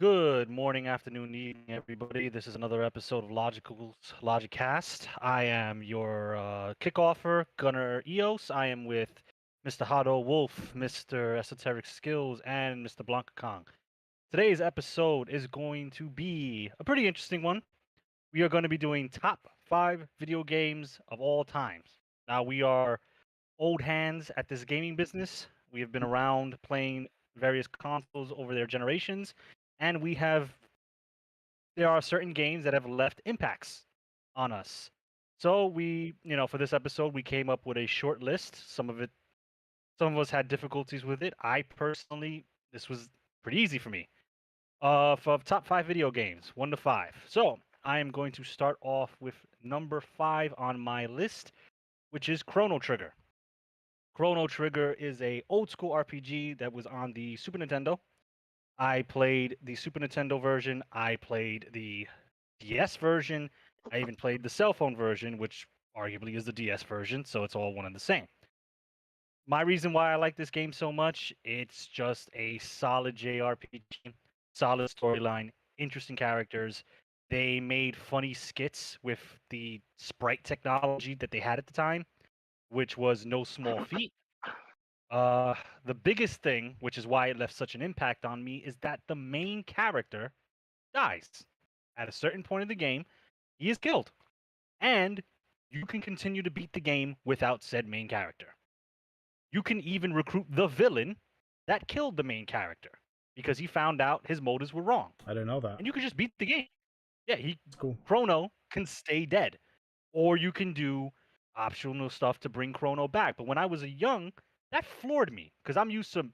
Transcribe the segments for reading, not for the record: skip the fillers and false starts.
Good morning, afternoon, evening, everybody. This is another episode of Logicast. I am your kickoffer, Gunner Eos. I am with Mr. Hado Wolf, Mr. Esoteric Skills, and Mr. Blanka Kong. Today's episode is going to be a pretty interesting one. We are going to be doing top 5 video games of all times. Now, we are old hands at this gaming business. We have been around playing various consoles over their generations, and there are certain games that have left impacts on us. So for this episode, we came up with a short list. Some of us had difficulties with it. I personally, this was pretty easy for me. For top 5 video games, 1 to 5. So I am going to start off with number 5 on my list, which is Chrono Trigger. Chrono Trigger is a old school RPG that was on the Super Nintendo. I played the Super Nintendo version. I played the DS version. I even played the cell phone version, which arguably is the DS version, so it's all one and the same. My reason why I like this game so much, it's just a solid JRPG, solid storyline, interesting characters. They made funny skits with the sprite technology that they had at the time, which was no small feat. The biggest thing, which is why it left such an impact on me, is that the main character dies. At a certain point in the game, he is killed. And you can continue to beat the game without said main character. You can even recruit the villain that killed the main character because he found out his motives were wrong. I didn't know that. And you can just beat the game. Yeah, It's cool. Chrono can stay dead. Or you can do optional stuff to bring Chrono back. But when I was a young, that floored me because I'm used to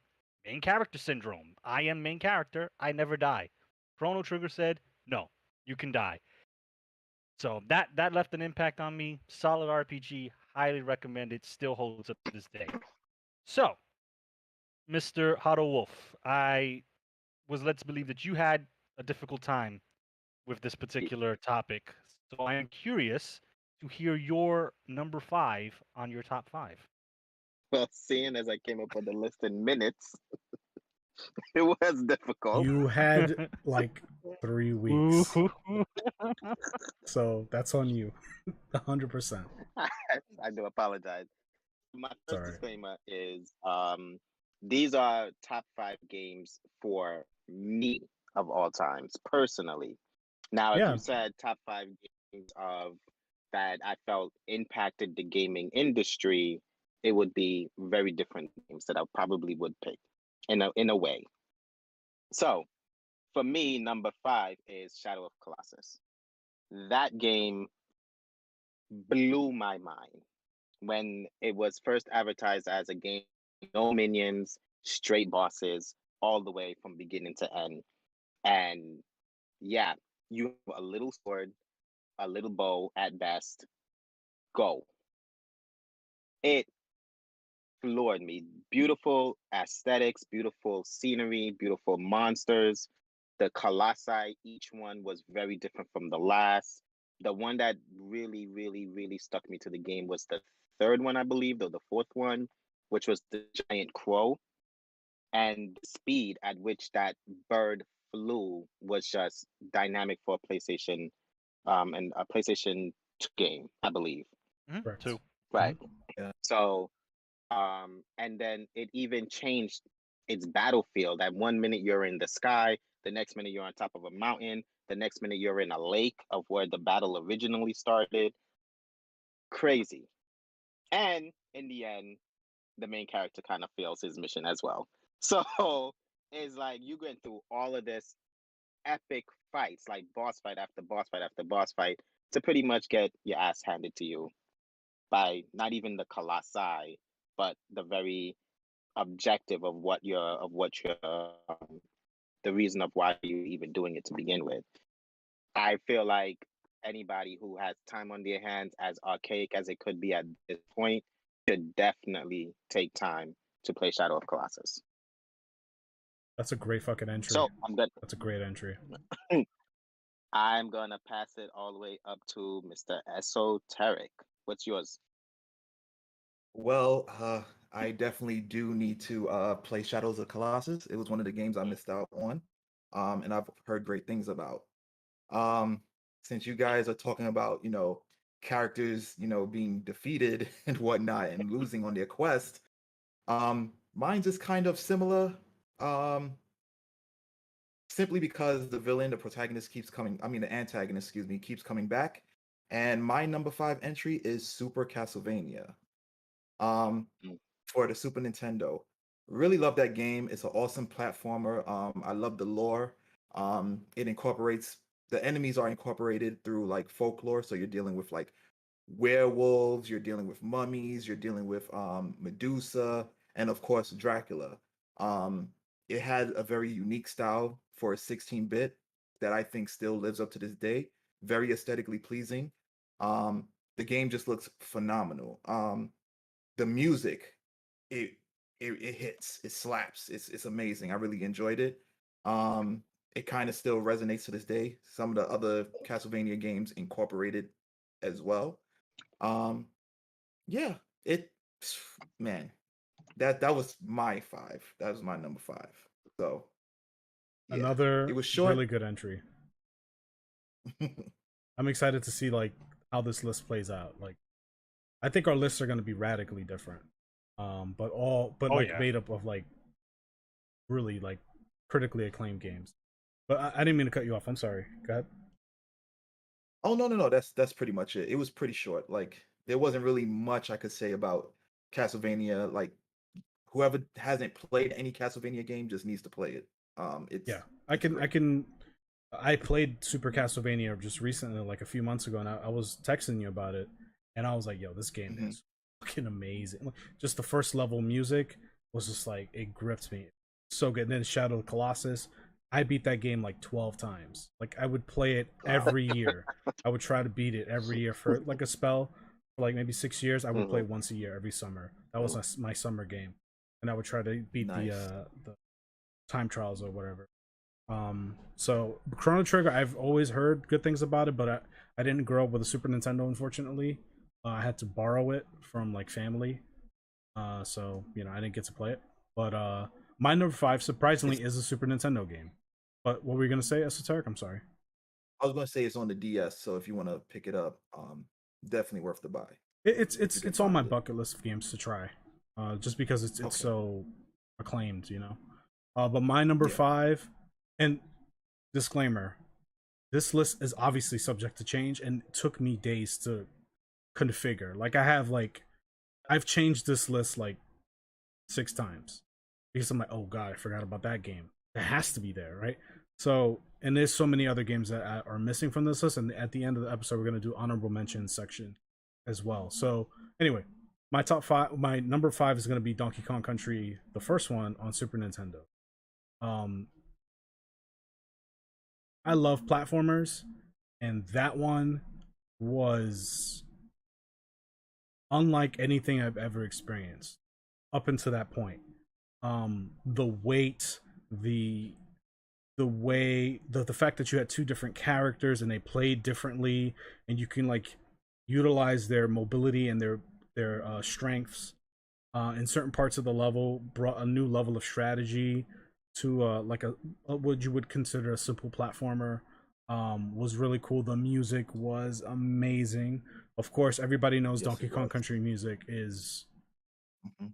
main character syndrome. I am main character. I never die. Chrono Trigger said, no, you can die. So that left an impact on me. Solid RPG, highly recommended. Still holds up to this day. So, Mr. Hado Wolf, I was led to believe that you had a difficult time with this particular topic. So I am curious to hear your number 5 on your top 5. Well, seeing as I came up with the list in minutes, it was difficult. You had like 3 weeks, so that's on you, 100%. I do apologize. My first Sorry. disclaimer is these are top 5 games for me of all times, personally. Now, if Yeah, you said top 5 games of that I felt impacted the gaming industry, it would be very different games that I probably would pick in a way. So for me, number 5 is Shadow of Colossus. That game blew my mind when it was first advertised as a game, no minions, straight bosses, all the way from beginning to end. And yeah, you have a little sword, a little bow at best. Go. It floored me. Beautiful aesthetics, beautiful scenery, beautiful monsters. The colossi, each one was very different from the last. The one that really, really, really stuck me to the game was the third one, I believe, or the fourth one, which was the giant crow. And the speed at which that bird flew was just dynamic for a PlayStation, and a PlayStation 2 game, I believe. correct. 2. Right. So and then it even changed its battlefield. At 1 minute you're in the sky, the next minute you're on top of a mountain, the next minute you're in a lake of where the battle originally started. Crazy. And in the end, the main character kind of fails his mission as well. So it's like you going through all of this epic fights, like boss fight after boss fight after boss fight, to pretty much get your ass handed to you by not even the colossi, but the very objective of what you're the reason of why you're even doing it to begin with. I feel like anybody who has time on their hands, as archaic as it could be at this point, should definitely take time to play Shadow of Colossus. That's a great fucking entry. So I'm gonna That's a great entry. I'm gonna pass it all the way up to Mr. Esoteric. What's yours? Well, I definitely do need to play Shadows of Colossus. It was one of the games I missed out on. and I've heard great things about. Um, since you guys are talking about, characters, being defeated and whatnot and losing on their quest, mine's is kind of similar. Um, Simply because the villain, the protagonist keeps coming, I mean the antagonist, excuse me, keeps coming back. And my number 5 entry is Super Castlevania. Um, Mm. for the Super Nintendo. Really love that game. It's an awesome platformer. I love the lore. It incorporates the enemies are incorporated through like folklore. So you're dealing with like werewolves, you're dealing with mummies, you're dealing with Medusa, and of course Dracula. Um, it had a very unique style for a 16-bit that I think still lives up to this day. Very aesthetically pleasing. Um, the game just looks phenomenal. The music, it it hits, it slaps. It's amazing. I really enjoyed it. It kind of still resonates to this day. Some of the other Castlevania games incorporated as well. Um, yeah, it man, that was my 5. That was my number 5. So yeah, it Another was short. really good entry. I'm excited to see like how this list plays out. Like, I think our lists are going to be radically different. But Oh like yeah. made up of like really like critically acclaimed games. But I didn't mean to cut you off. I'm sorry. Go ahead. Oh no, that's pretty much it. It was pretty short. Like there wasn't really much I could say about Castlevania. Like whoever hasn't played any Castlevania game just needs to play it. Yeah, it's great. I played Super Castlevania just recently, like a few months ago, and I was texting you about it, and I was like, "Yo, this game Hmm. is fucking amazing!" Like, just the first level music was just like it gripped me, so good. And then Shadow of the Colossus, I beat that game like 12 times. Like I would play it Wow. every year. I would try to beat it every year for like a spell, for like maybe 6 years. I would play Hmm. once a year every summer. That was my summer game, and I would try to beat Nice. the time trials or whatever. So Chrono Trigger, I've always heard good things about it, but I didn't grow up with a Super Nintendo, unfortunately. I had to borrow it from like family, so I didn't get to play it. But my number 5, It's surprisingly, is a Super Nintendo game. But what were you gonna say, Esoteric? I'm sorry. I was gonna say it's on the DS, so if you want to pick it up, definitely worth the buy if you can It's on my find it. bucket list of games to try, just because it's Okay. so acclaimed. But my number Yeah. 5, and disclaimer, this list is obviously subject to change and it took me days to configure. Like I've changed this list like 6 times because I'm like, oh god, I forgot about that game. It has to be there, right? So, and there's so many other games that are missing from this list, and at the end of the episode we're going to do honorable mentions section as well. So anyway, my number 5 is going to be Donkey Kong Country, the first one on Super Nintendo. um I love platformers, and that one was unlike anything I've ever experienced up until that point. The weight, the the fact that you had two different characters and they played differently, and you can like utilize their mobility and their strengths in certain parts of the level, brought a new level of strategy to like a what you would consider a simple platformer. Was really cool. The music was amazing. Of course, everybody knows Yes, Donkey it Kong was. Country music is Hmm.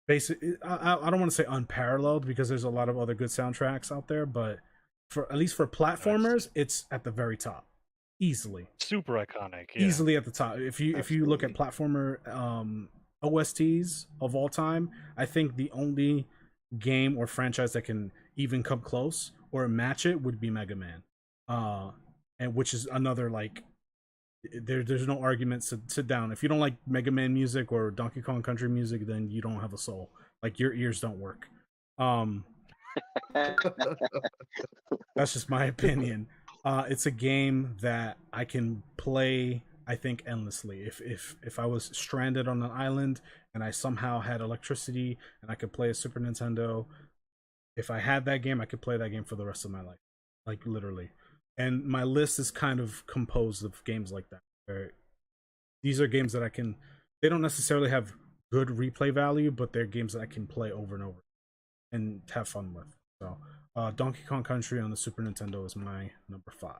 basic. I don't want to say unparalleled because there's a lot of other good soundtracks out there, but for at least for Nice. platformers, it's at the very top, easily, Super iconic. Yeah. easily at the top. If you look at Absolutely. platformer OSTs of all time, I think the only game or franchise that can even come close or match it would be Mega Man, uh, and which is another like there's no argument. Sit down. If you don't like Mega Man music or Donkey Kong Country music, then you don't have a soul. Like your ears don't work. Um, that's just my opinion. It's a game that I can play, I think, endlessly. If I was stranded on an island and I somehow had electricity and I could play a Super Nintendo, if I had that game, I could play that game for the rest of my life, like literally. And my list is kind of composed of games like that. Where these are games that I can. They don't necessarily have good replay value, but they're games that I can play over and over and have fun with. So Donkey Kong Country on the Super Nintendo is my number 5.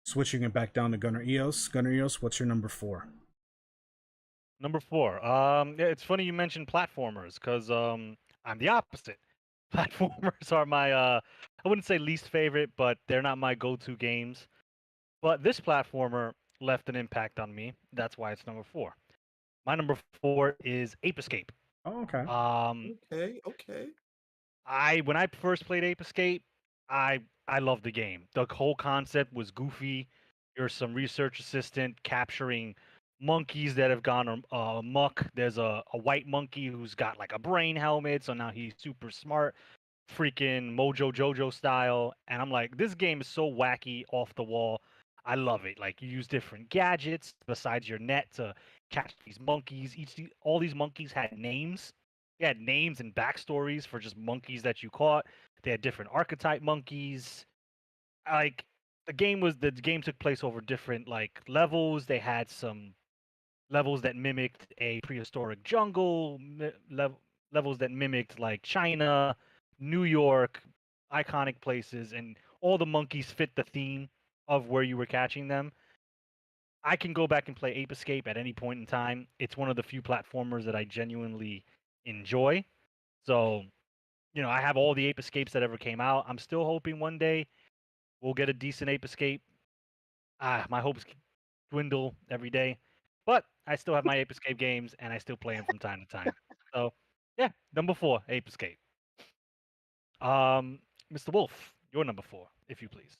Switching it back down to Gunner Eos. Gunner Eos, what's your number 4? Number 4. Yeah, it's funny you mentioned platformers because I'm the opposite. Platformers are my I wouldn't say least favorite, but they're not my go-to games. But this platformer left an impact on me. That's why it's number 4. My number 4 is Ape Escape. Oh, okay. Okay. I when I first played Ape Escape, I loved the game. The whole concept was goofy. You're some research assistant capturing monkeys that have gone amok. There's a white monkey who's got like a brain helmet, so now he's super smart, freaking Mojo Jojo style. And I'm like, this game is so wacky, off the wall. I love it. Like you use different gadgets besides your net to catch these monkeys. All these monkeys had names. They had names and backstories for just monkeys that you caught. They had different archetype monkeys. Like the game took place over different like levels. They had some levels that mimicked a prehistoric jungle, levels that mimicked like China, New York, iconic places, and all the monkeys fit the theme of where you were catching them. I can go back and play Ape Escape at any point in time. It's one of the few platformers that I genuinely enjoy. So, I have all the Ape Escapes that ever came out. I'm still hoping one day we'll get a decent Ape Escape. My hopes dwindle every day, but I still have my Ape Escape games and I still play them from time to time. So, yeah, number 4, Ape Escape. Mr. Wolf, your number 4, if you please.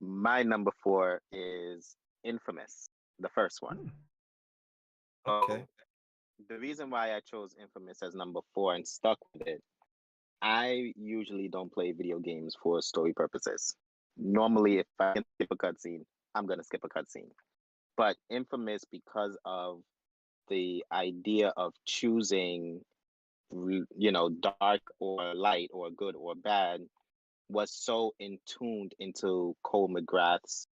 My number 4 is Infamous, the first one. Okay. So the reason why I chose Infamous as number 4 and stuck with it, I usually don't play video games for story purposes. Normally, if I can skip a cutscene, I'm gonna skip a cutscene. But Infamous, because of the idea of choosing, dark or light or good or bad, was so in tuned into Cole McGrath's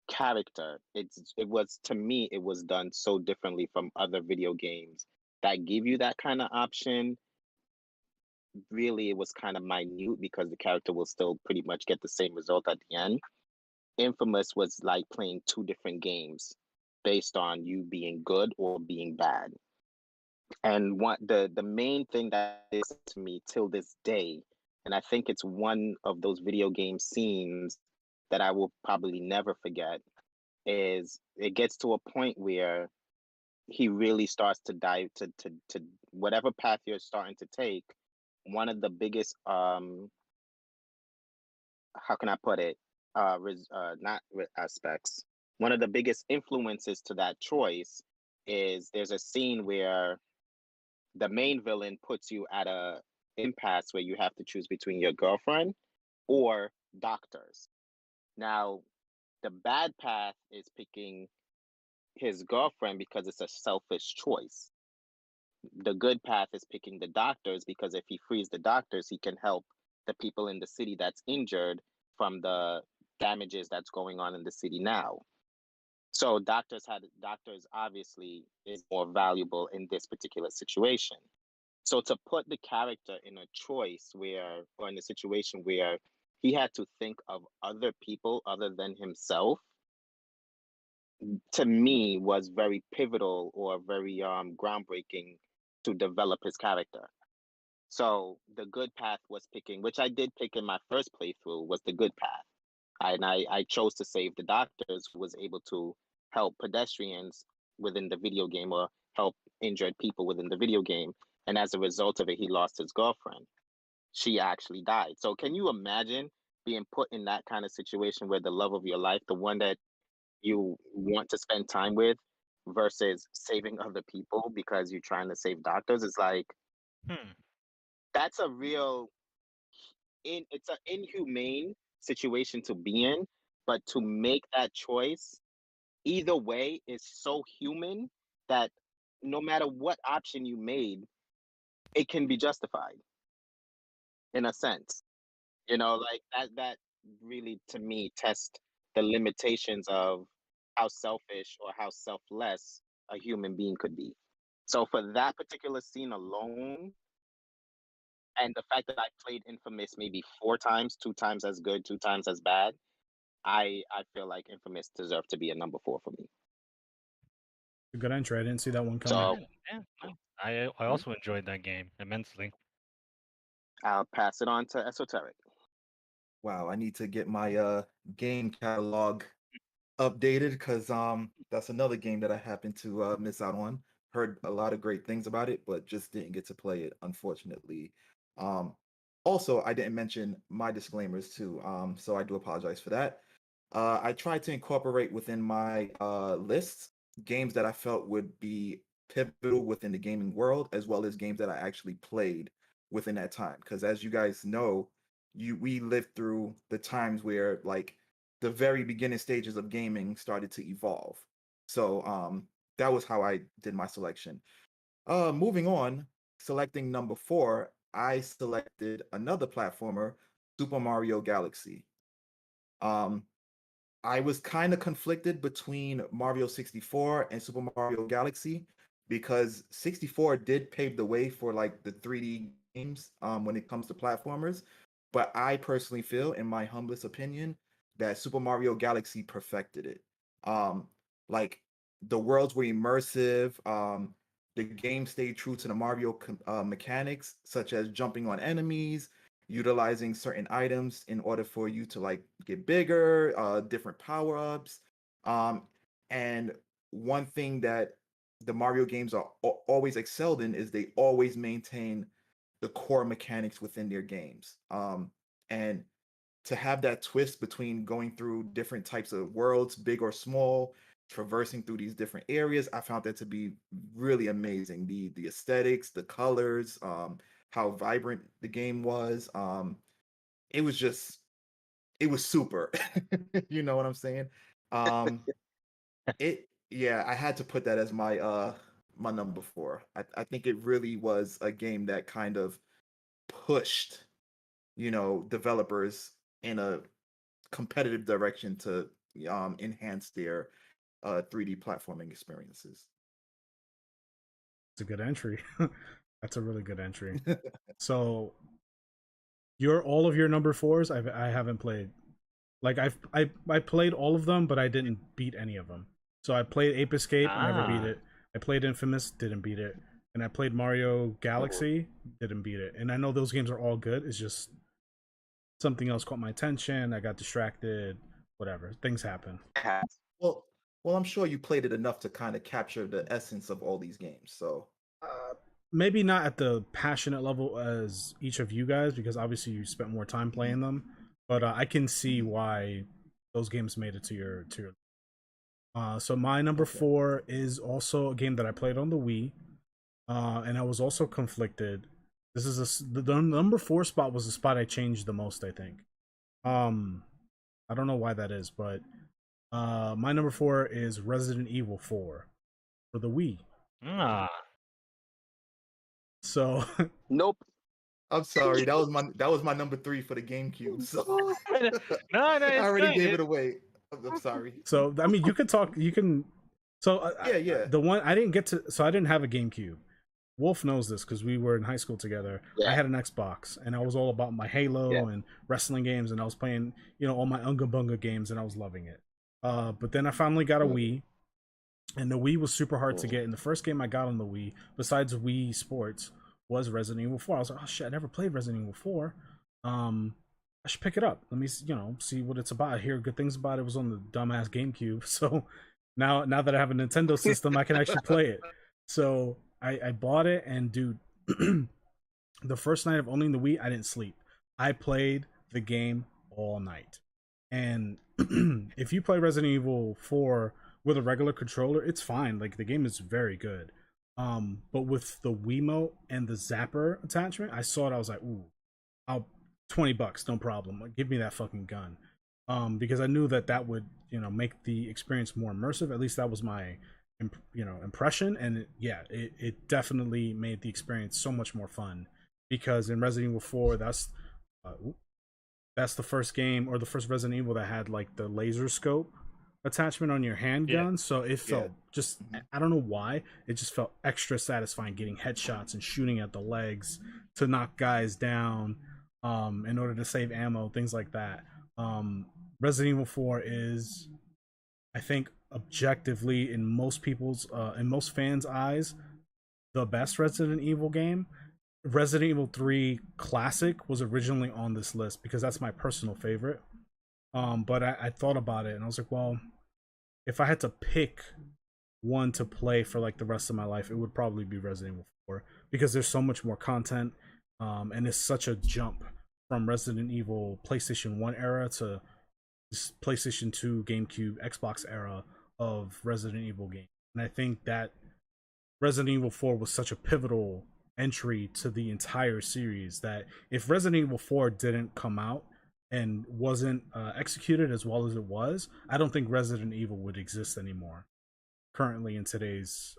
character. It was, to me, it was done so differently from other video games that give you that kind of option. Really, it was kind of minute because the character will still pretty much get the same result at the end. Infamous was like playing two different games based on you being good or being bad. And what the main thing that is to me till this day, and I think it's one of those video game scenes that I will probably never forget, is it gets to a point where he really starts to dive to whatever path you're starting to take. One of the biggest how can I put it, not aspects, one of the biggest influences to that choice is there's a scene where the main villain puts you at a impasse where you have to choose between your girlfriend or doctors. Now, the bad path is picking his girlfriend because it's a selfish choice. The good path is picking the doctors because if he frees the doctors, he can help the people in the city that's injured from the damages that's going on in the city now. So doctors obviously is more valuable in this particular situation. So to put the character in a choice where, or in a situation where he had to think of other people other than himself, to me was very pivotal or very groundbreaking to develop his character. So the good path was picking, which I did pick in my first playthrough, was the good path. I chose to save the doctors who was able to help pedestrians within the video game or help injured people within the video game. And as a result of it, he lost his girlfriend. She actually died. So can you imagine being put in that kind of situation where the love of your life, the one that you want to spend time with, versus saving other people because you're trying to save doctors? Is like, Hmm. that's a real it's an inhumane situation to be in, but to make that choice either way is so human that no matter what option you made, it can be justified in a sense. Like that really to me test the limitations of how selfish or how selfless a human being could be. So for that particular scene alone, And the fact that I played Infamous maybe 4 times, 2 times as good, 2 times as bad, I feel like Infamous deserved to be a number 4 for me. A good entry. I didn't see that one coming. So Yeah, no. I also enjoyed that game immensely. I'll pass it on to Esoteric. Wow, I need to get my game catalog updated because that's another game that I happened to miss out on. Heard a lot of great things about it, but just didn't get to play it, unfortunately. Um, Also, I didn't mention my disclaimers too, so I do apologize for that. I tried to incorporate within my lists games that I felt would be pivotal within the gaming world, as well as games that I actually played within that time. Because as you guys know, we lived through the times where like the very beginning stages of gaming started to evolve. So that was how I did my selection. Moving on, selecting number 4, I selected another platformer, Super Mario Galaxy. Um, I was kind of conflicted between Mario 64 and Super Mario Galaxy because 64 did pave the way for like the 3D games when it comes to platformers. But I personally feel, in my humblest opinion, that Super Mario Galaxy perfected it. Um, like the worlds were immersive. The game stayed true to the Mario mechanics, such as jumping on enemies, utilizing certain items in order for you to like get bigger, different power-ups. And one thing that the Mario games are always excelled in is they always maintain the core mechanics within their games. And to have that twist between going through different types of worlds, big or small, traversing through these different areas, I found that to be really amazing. The aesthetics, the colors, how vibrant the game was. It was just it was super. You know what I'm saying? Um it Yeah, I had to put that as my number 4. I think it really was a game that kind of pushed, developers in a competitive direction to enhance their 3D platforming experiences. It's a good entry. That's a really good entry. So all of your number 4s I haven't played. Like I played all of them, but I didn't beat any of them. So I played Ape Escape, never beat it. I played Infamous, didn't beat it. And I played Mario Galaxy, didn't beat it. And I know those games are all good. It's just something else caught my attention. I got distracted. Whatever. Things happen. Well, well, I'm sure you played it enough to kind of capture the essence of all these games. So Maybe not at the passionate level as each of you guys, because obviously you spent more time playing them. But I can see why those games made it to your. So my number 4 is also a game that I played on the Wii, and I was also conflicted. This is the number 4 spot was the spot I changed the most, I think. I don't know why that is, but my number 4 is Resident Evil 4 for the Wii. So Nope. I'm sorry, that was my number 3 for the GameCube. So No, I already gave it away. I'm sorry. So I mean, you could talk. You can. So Yeah. The one I didn't get to. So I didn't have a GameCube. Wolf knows this because we were in high school together. Yeah. I had an Xbox, and I was all about my Halo and wrestling games, and I was playing, all my Unga Bunga games, and I was loving it. But then I finally got a Wii, and the Wii was super hard to get. And the first game I got on the Wii, besides Wii Sports, was Resident Evil 4. I was like, oh shit, I never played Resident Evil 4. I should pick it up. Let me, see what it's about. I hear good things about it. It was on the dumbass GameCube, so now that I have a Nintendo system, I can actually play it. So I bought it, and dude, the first night of owning the Wii, I didn't sleep. I played the game all night. And if you play Resident Evil 4 with a regular controller, it's fine. Like the game is very good. But with the Wiimote and the Zapper attachment, I saw it. I was like, ooh, I'll $20, no problem. Like, give me that fucking gun. Because I knew that would, make the experience more immersive. At least that was my, impression. And it definitely made the experience so much more fun. Because in Resident Evil 4, that's the first game or the first Resident Evil that had like the laser scope attachment on your handgun, so it felt just, Mhm. I don't know why, it just felt extra satisfying getting headshots and shooting at the legs to knock guys down, in order to save ammo, things like that. um Resident Evil 4 is, I think, objectively, in most people's in most fans' eyes, the best Resident Evil game. Resident Evil 3 Classic was originally on this list because that's my personal favorite. But I thought about it and I was like, well, if I had to pick one to play for like the rest of my life, it would probably be Resident Evil 4 because there's so much more content, and it's such a jump from Resident Evil PlayStation 1 era to this PlayStation 2, GameCube, Xbox era of Resident Evil games. And I think that Resident Evil 4 was such a pivotal entry to the entire series that if Resident Evil 4 didn't come out and wasn't executed as well as it was, I don't think Resident Evil would exist anymore currently in today's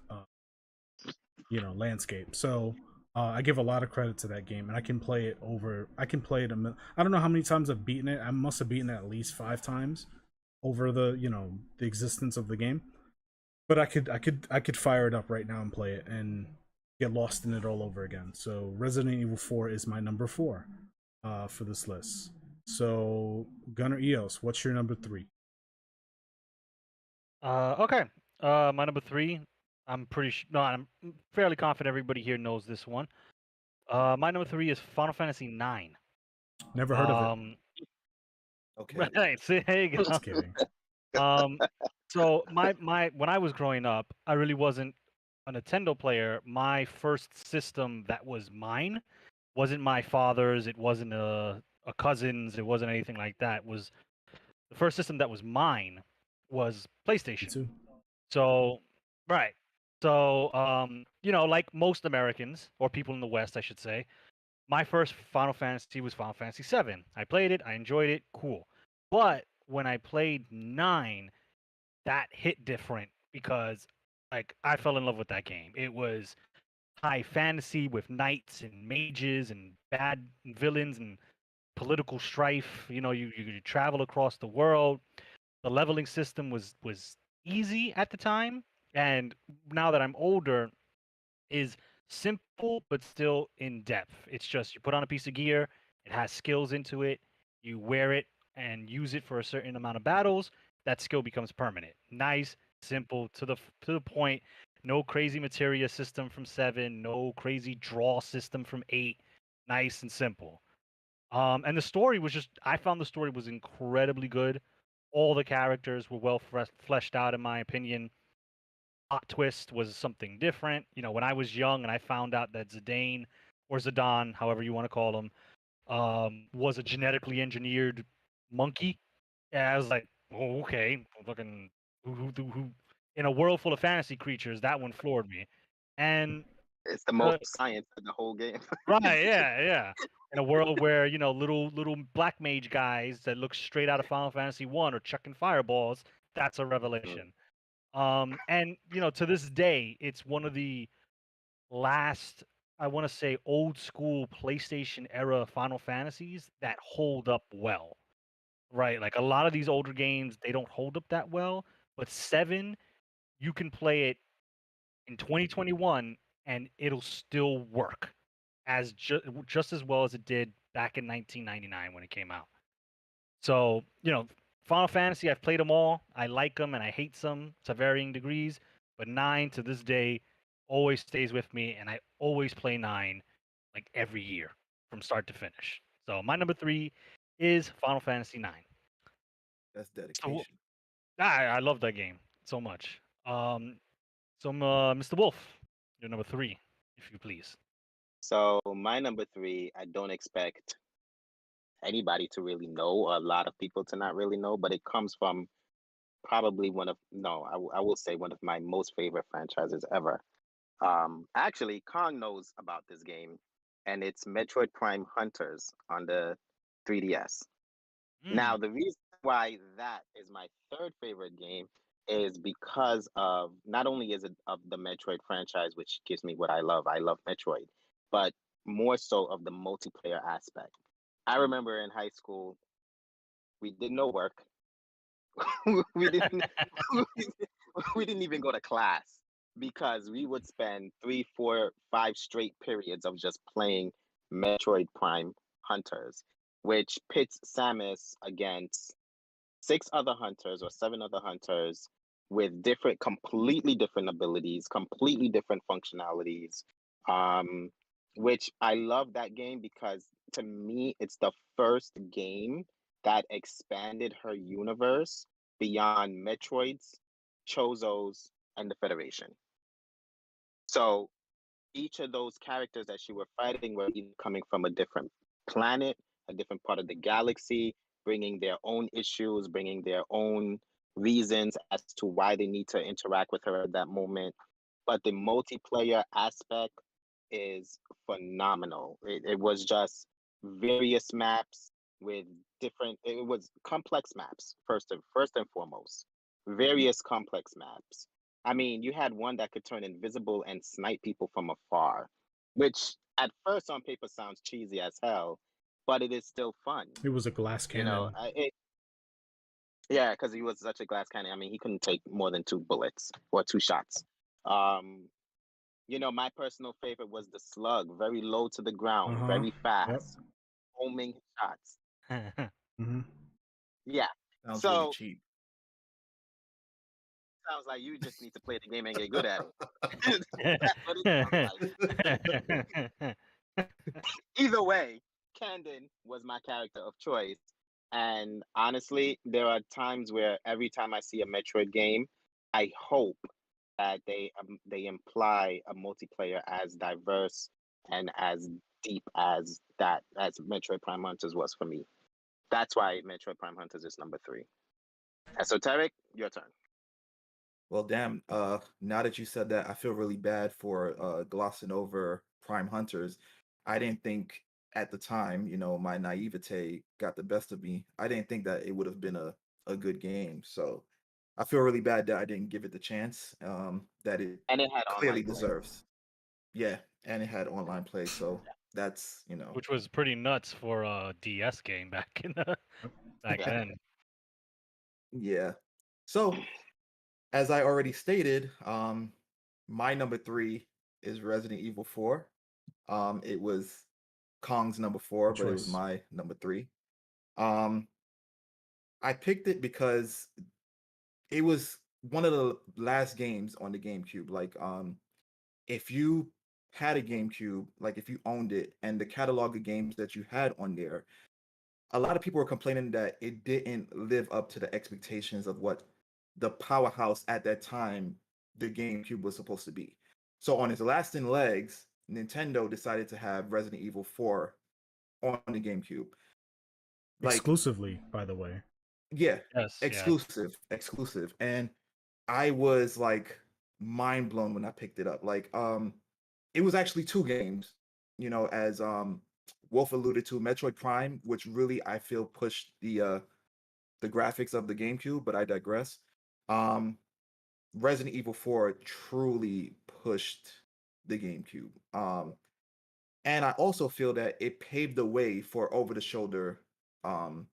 landscape. So I give a lot of credit to that game, and I can play it over. I can play it. I don't know how many times I've beaten it. I must have beaten it at least 5 times over the existence of the game. But I could fire it up right now and play it and get lost in it all over again. So Resident Evil 4 is my number 4 for this list. So Gunner Eos, what's your number 3? Okay. My number 3. No, I'm fairly confident everybody here knows this one. My number 3 is Final Fantasy 9. Never heard of it. Okay. Right. See, there you go. Just kidding. So my when I was growing up, I really wasn't a Nintendo player. My first system that was mine wasn't my father's. It wasn't a cousin's. It wasn't anything like that. It was the first system that was mine was Me PlayStation. too. So, right. So, like most Americans or people in the West, I should say, my first Final Fantasy was Final Fantasy 7. I played it, I enjoyed it, cool. But when I played 9, that hit different because like I fell in love with that game. It was high fantasy with knights and mages and bad villains and political strife. You travel across the world. The leveling system was easy at the time, and now that I'm older, is simple but still in depth. It's just you put on a piece of gear, it has skills into it, you wear it and use it for a certain amount of battles, that skill becomes permanent. Nice, simple, to the point. No crazy materia system from 7, no crazy draw system from 8. Nice and simple. And the story was just I found the story was incredibly good. All the characters were well fleshed out in my opinion. Plot twist was something different. When I was young and I found out that Zidane or Zidane, however you want to call him, was a genetically engineered monkey. Yeah, I was like, oh, okay, fucking who, in a world full of fantasy creatures, that one floored me. And It's the most science in the whole game. right, yeah. In a world where little black mage guys that look straight out of Final Fantasy 1 are chucking fireballs, that's a revelation. And to this day, it's one of the last, I want to say, old school PlayStation era Final Fantasies that hold up well. Right, like a lot of these older games, they don't hold up that well, but 7, you can play it in 2021 and it'll still work as just as well as it did back in 1999 when it came out. So, Final Fantasy, I've played them all. I like them and I hate some to varying degrees, but 9 to this day always stays with me, and I always play 9 like every year from start to finish. So my number 3 is Final Fantasy 9. That's So dedication. I love that game so much. So Mr. Wolf, you're number 3, if you please. So my number 3, I don't expect anybody to really know, or a lot of people to not really know, but it comes from probably one of no, I will say one of my most favorite franchises ever. Actually, Kong knows about this game, and it's Metroid Prime Hunters on the 3DS. Mm, Now, the reason why that is my third favorite game is because of not only is it of the Metroid franchise, which gives me what I love. I love Metroid, but more so of the multiplayer aspect. I remember in high school, we did no work. we didn't we didn't even go to class because we would spend 3, 4, 5 straight periods of just playing Metroid Prime Hunters, which pits Samus against 6 other hunters or 7 other hunters with completely different abilities, completely different functionalities. Um, which I love that game because to me, it's the first game that expanded her universe beyond Metroids, Chozos, and the Federation. So each of those characters that she were fighting were either coming from a different planet, a different part of the galaxy, bringing their own issues, bringing their own reasons as to why they need to interact with her at that moment. But the multiplayer aspect is phenomenal. It was just various maps with different. It was complex maps first and foremost. Various complex maps. I mean, you had one that could turn invisible and snipe people from afar, which at first on paper sounds cheesy as hell, but it is still fun. It was a glass You know, cannon. yeah, because he was such a glass cannon. I mean, he couldn't take more than 2 bullets or 2 shots. Um, my personal favorite was the slug, very low to the ground, Uh-huh. very Yep. fast, homing shots. Mm-hmm. Yeah. Sounds really So cheap. sounds like you just need to play the game and get good at it. That's what it sounds like. Either way, Candon was my character of choice. And honestly, there are times where every time I see a Metroid game, I hope that they imply a multiplayer as diverse and as deep as Metroid Prime Hunters was for me. That's why Metroid Prime Hunters is number 3. Esoteric, your turn. Well, damn. Now that you said that, I feel really bad for glossing over Prime Hunters. I didn't think at the time, my naivete got the best of me. I didn't think that it would have been a good game. So I feel really bad that I didn't give it the chance that it And it had clearly online play. deserves. Yeah, and it had online play, so that's Which was pretty nuts for a DS game back Yeah. then. Yeah. So as I already stated, my number 3 is Resident Evil 4. It was Kong's number 4, Good but it was choice. my number 3. Um, I picked it because it was one of the last games on the GameCube. Like, if you had a GameCube, like if you owned it, and the catalog of games that you had on there, a lot of people were complaining that it didn't live up to the expectations of what the powerhouse at that time the GameCube was supposed to be. So on its lasting legs, Nintendo decided to have Resident Evil 4 on the GameCube. Like, Exclusively, by the way. yeah, Yes. exclusive. And I was like mind blown when I picked it up. Like, it was actually 2 games, as Wolf alluded to, Metroid Prime, which really I feel pushed the graphics of the GameCube, but I digress. Resident Evil 4 truly pushed the GameCube. And I also feel that it paved the way for over-the-shoulder um,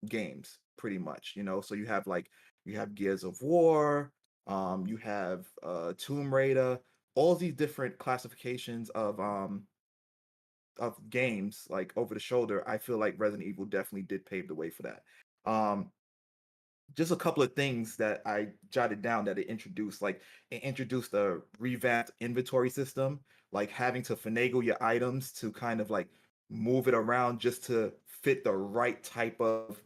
games, pretty much. So you have Gears of War, you have Tomb Raider, all these different classifications of games like over the shoulder. I feel like Resident Evil definitely did pave the way for that. Um, just a couple of things that I jotted down that it introduced. Like, it introduced a revamped inventory system, like having to finagle your items to kind of like move it around just to fit the right type of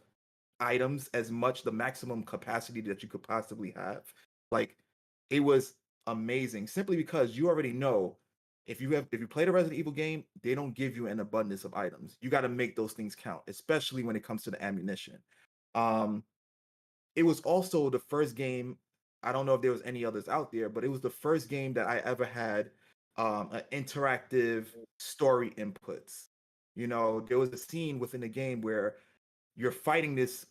items, as much the maximum capacity that you could possibly have. Like, it was amazing simply because you already know, if you played a Resident Evil game, they don't give you an abundance of items. You got to make those things count, especially when it comes to the ammunition. Um, it was also the first game. I don't know if there was any others out there, but it was the first game that I ever had an interactive story inputs. There was a scene within the game where you're fighting this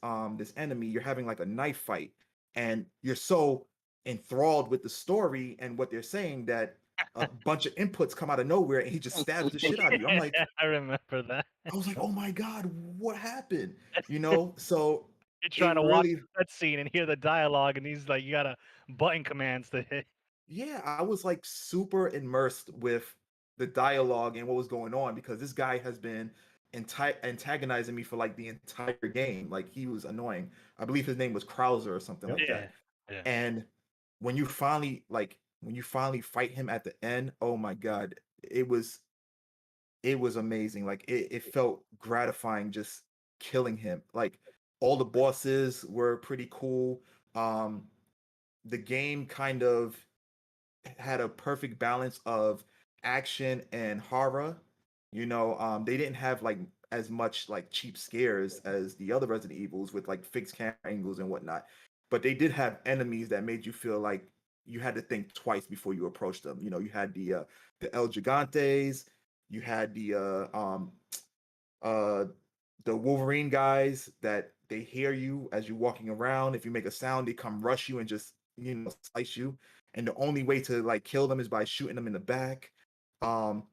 enemy, you're having like a knife fight, and you're so enthralled with the story and what they're saying that a bunch of inputs come out of nowhere and he just stabs the shit out of you. I'm like, I remember that. I was like, oh my God, what happened? So You're it trying to watch really, that scene and hear the dialogue, and he's like, you gotta button commands to hit. yeah, I was like super immersed with the dialogue and what was going on because this guy has been antagonizing me for like the entire game. Like he was annoying. I believe his name was Krauser or something Yep. like Yeah, that. yeah. And when you finally fight him at the end, oh my god, it was it was amazing. Like it felt gratifying just killing him. Like all the bosses were pretty cool. Um, the game kind of had a perfect balance of action and horror. They didn't have like as much like cheap scares as the other Resident Evils with like fixed camera angles and whatnot, but they did have enemies that made you feel like you had to think twice before you approached them. You had the El Gigantes, you had uh the Wolverine guys that they hear you as you're walking around. If you make a sound, they come rush you and just slice you. And the only way to like kill them is by shooting them in the back. Um,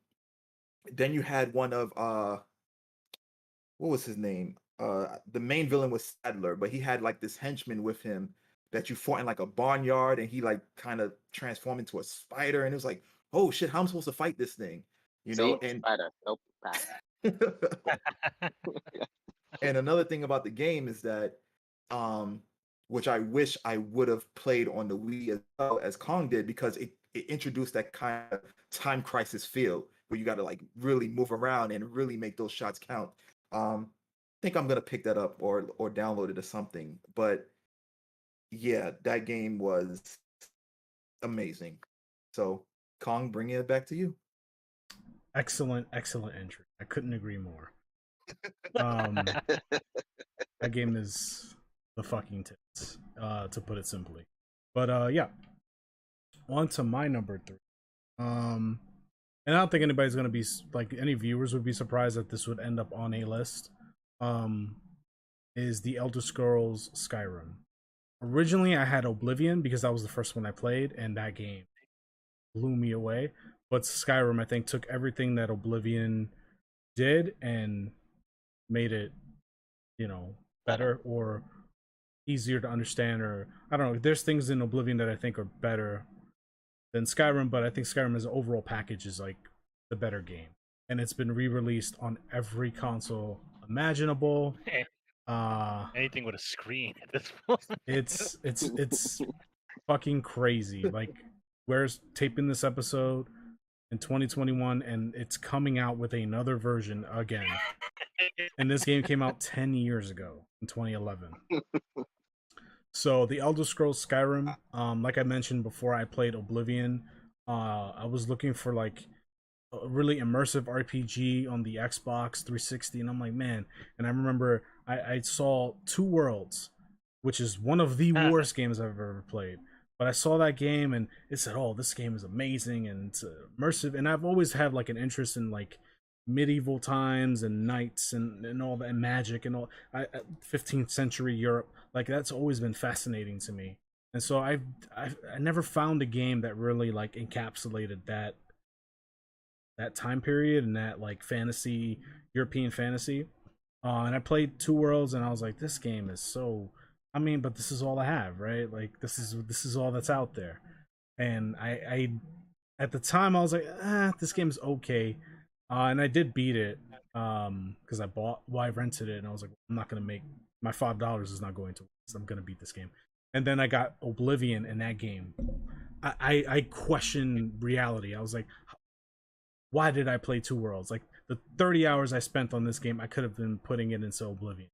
then you had one of what was his name? The main villain was Sadler, but he had like this henchman with him that you fought in like a barnyard, and he like kind of transformed into a spider, and it was like, oh shit, how am I supposed to fight this thing? See, And spider, nope, pass. and another thing about the game is that, um, which I wish I would have played on the Wii as well as Kong did, because it introduced that kind of time crisis feel where you got to like really move around and really make those shots count. I think I'm gonna pick that up or download it or something. But yeah, that game was amazing. So Kong, bringing it back to you. Excellent entry. I couldn't agree more. Um, that game is the fucking tits, to put it simply. But yeah, on to my number 3. And I don't think anybody's gonna be like any viewers would be surprised that this would end up on a list. Um, is the Elder Scrolls Skyrim. Originally, I had Oblivion because that was the first one I played, and that game blew me away. But Skyrim, I think, took everything that Oblivion did and made it, better or easier to understand. Or I don't know. There's things in Oblivion that I think are better than Skyrim, but I think Skyrim as an overall package is like the better game, and it's been re-released on every console imaginable. Anything with a screen at this point. It's fucking crazy. Like, we're taping this episode in 2021, and it's coming out with another version again. And this game came out 10 years ago in 2011. So the Elder Scrolls Skyrim, like I mentioned before, I played Oblivion. I was looking for like a really immersive RPG on the Xbox 360, and I'm like, man. And I remember I saw Two Worlds, which is one of the worst games I've ever played. But I saw that game and it said, "Oh, this game is amazing and it's immersive." And I've always had like an interest in like medieval times and knights and all that and magic and all 15th century Europe. Like that's always been fascinating to me. And so I never found a game that really like encapsulated that time period and that like fantasy, European fantasy. And I played Two Worlds and I was like, this game is so. I mean, but this is all I have, right? Like this is all that's out there. And I at the time I was like, this game's okay. And I did beat it because I rented it, and I was like, I'm not gonna make my $5 is not going to waste. I'm gonna beat this game. And then I got Oblivion in that game. I questioned reality. I was like, why did I play Two Worlds? Like the 30 hours I spent on this game, I could have been putting it into Oblivion.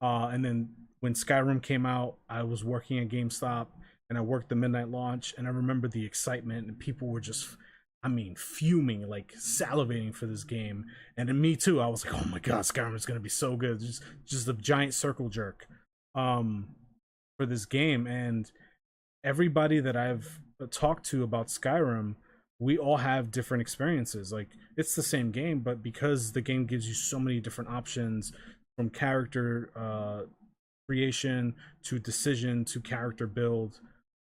And then when Skyrim came out, I was working at GameStop and I worked the midnight launch, and I remember the excitement and people were just, I mean, fuming, like salivating for this game. And then me too, I was like, oh my god, Skyrim is gonna be so good. Just a giant circle jerk for this game. And everybody that I've talked to about Skyrim, we all have different experiences. Like it's the same game, but because the game gives you so many different options from character creation to decision to character build,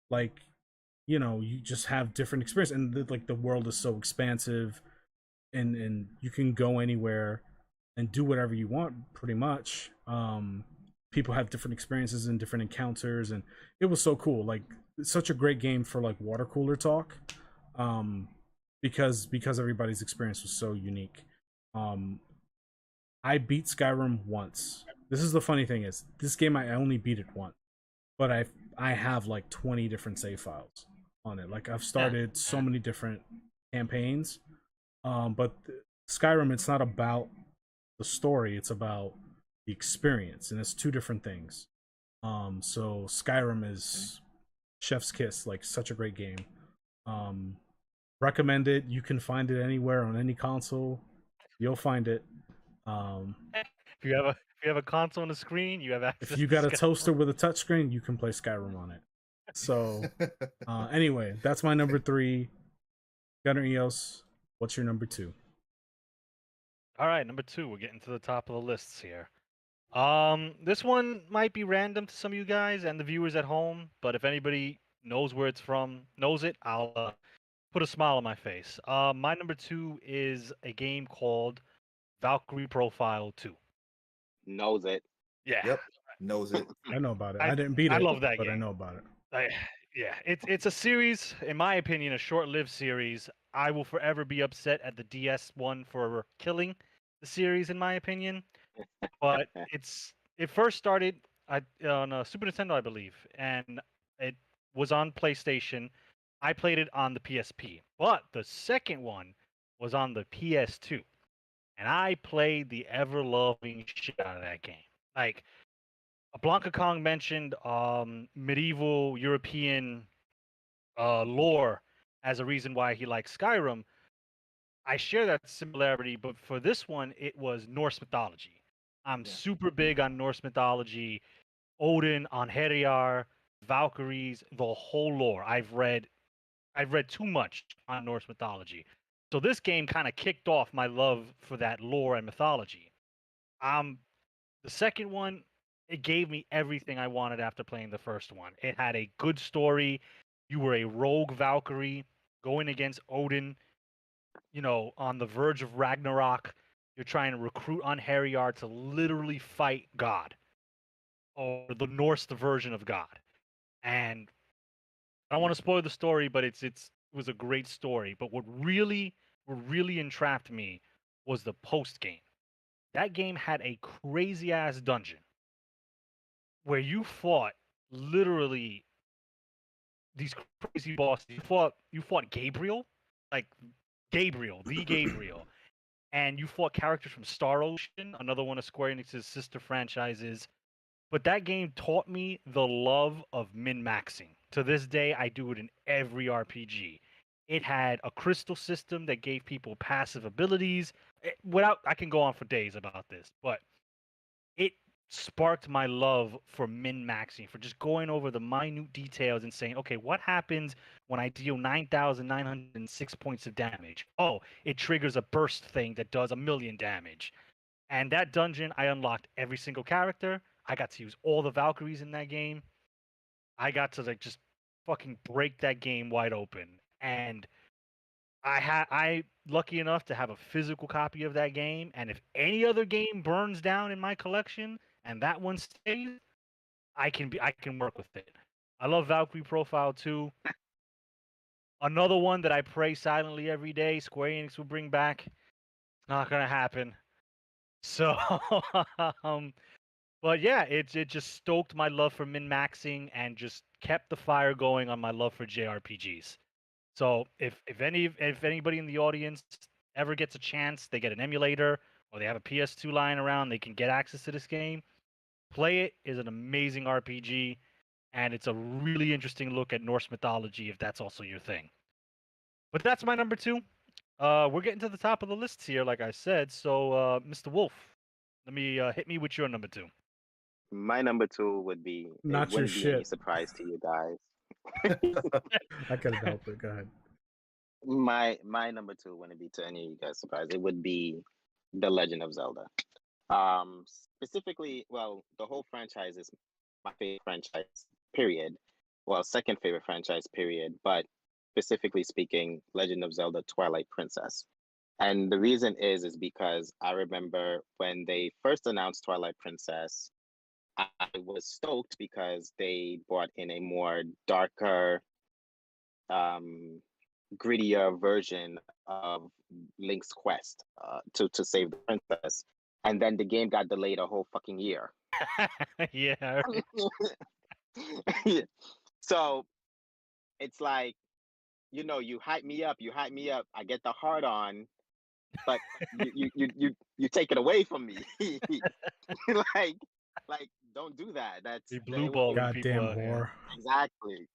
like you just have different experience, and like the world is so expansive, and you can go anywhere and do whatever you want pretty much. people have different experiences and different encounters, and it was so cool. Like, it's such a great game for like water cooler talk, um, because everybody's experience was so unique. Um, I beat Skyrim once. This is the funny thing is this game I only beat it once, but I have like 20 different save files on it. Like I've started so many different campaigns. But Skyrim, it's not about the story; it's about the experience, and it's two different things. So Skyrim is Chef's Kiss, like such a great game. Um, recommend it. You can find it anywhere on any console. You'll find it. Um, If you have a console on the screen, you have access if you to got a Skyrim. toaster with a touchscreen, you can play Skyrim on it. So, anyway, that's my number 3. Gunner Eos, what's your number 2? All right, number 2. We're getting to the top of the lists here. This one might be random to some of you guys and the viewers at home, but if anybody knows where it's from, knows it, I'll put a smile on my face. My number 2 is a game called Valkyrie Profile 2. Knows it. Yeah. Yep, knows it. I know about it. I didn't beat it. I love that but game. I know about it. Yeah, it's a series, in my opinion, a short-lived series. I will forever be upset at the DS one for killing the series, in my opinion. But it first started on Super Nintendo, I believe, and it was on PlayStation. I played it on the PSP, but the second one was on the PS2, and I played the ever-loving shit out of that game. Like, Blanka Kong mentioned medieval European lore as a reason why he likes Skyrim. I share that similarity, but for this one, it was Norse mythology. I'm super big on Norse mythology, Odin, Anheriar, Valkyries, the whole lore. I've read too much on Norse mythology. So this game kind of kicked off my love for that lore and mythology. The second one, it gave me everything I wanted after playing the first one. It had a good story. You were a rogue Valkyrie going against Odin, on the verge of Ragnarok. You're trying to recruit on Heriar to literally fight God, or the Norse version of God. And I don't want to spoil the story, but it was a great story. But what really entrapped me was the post game. That game had a crazy ass dungeon where you fought literally these crazy bosses. You fought Gabriel, like Gabriel, the Gabriel, and you fought characters from Star Ocean, another one of Square Enix's sister franchises. But that game taught me the love of min-maxing. To this day, I do it in every RPG. It had a crystal system that gave people passive abilities. I can go on for days about this, but it sparked my love for min-maxing, for just going over the minute details and saying, okay, what happens when I deal 9,906 points of damage? Oh, it triggers a burst thing that does 1,000,000 damage. And that dungeon, I unlocked every single character. I got to use all the Valkyries in that game. I got to just fucking break that game wide open. And I lucky enough to have a physical copy of that game, and if any other game burns down in my collection and that one stays, I can work with it. I love Valkyrie Profile 2. Another one that I pray silently every day, Square Enix will bring back. Not gonna happen. So, but yeah, it just stoked my love for min-maxing and just kept the fire going on my love for JRPGs. So if anybody in the audience ever gets a chance, they get an emulator or they have a PS2 lying around, they can get access to this game. Play it. Is an amazing RPG, and it's a really interesting look at Norse mythology if that's also your thing. But that's my number 2. We're getting to the top of the lists here, like I said. So, Mr. Wolf, let me hit me with your number 2. My number 2 would be, it Not your wouldn't be any shit. surprise to you guys. I could have helped it. Go ahead. My number 2 wouldn't be to any of you guys surprise. It would be The Legend of Zelda. Specifically, well, the whole franchise is my favorite franchise, period. Well, second favorite franchise, period. But specifically speaking, Legend of Zelda Twilight Princess. And the reason is because I remember when they first announced Twilight Princess, I was stoked because they brought in a more darker, grittier version of Link's quest to save the princess, and then the game got delayed a whole fucking year. Yeah. So it's like, you hype me up, I get the hard on, but you take it away from me. like like don't do that. You That's blue balling people Goddamn out here. whore. exactly.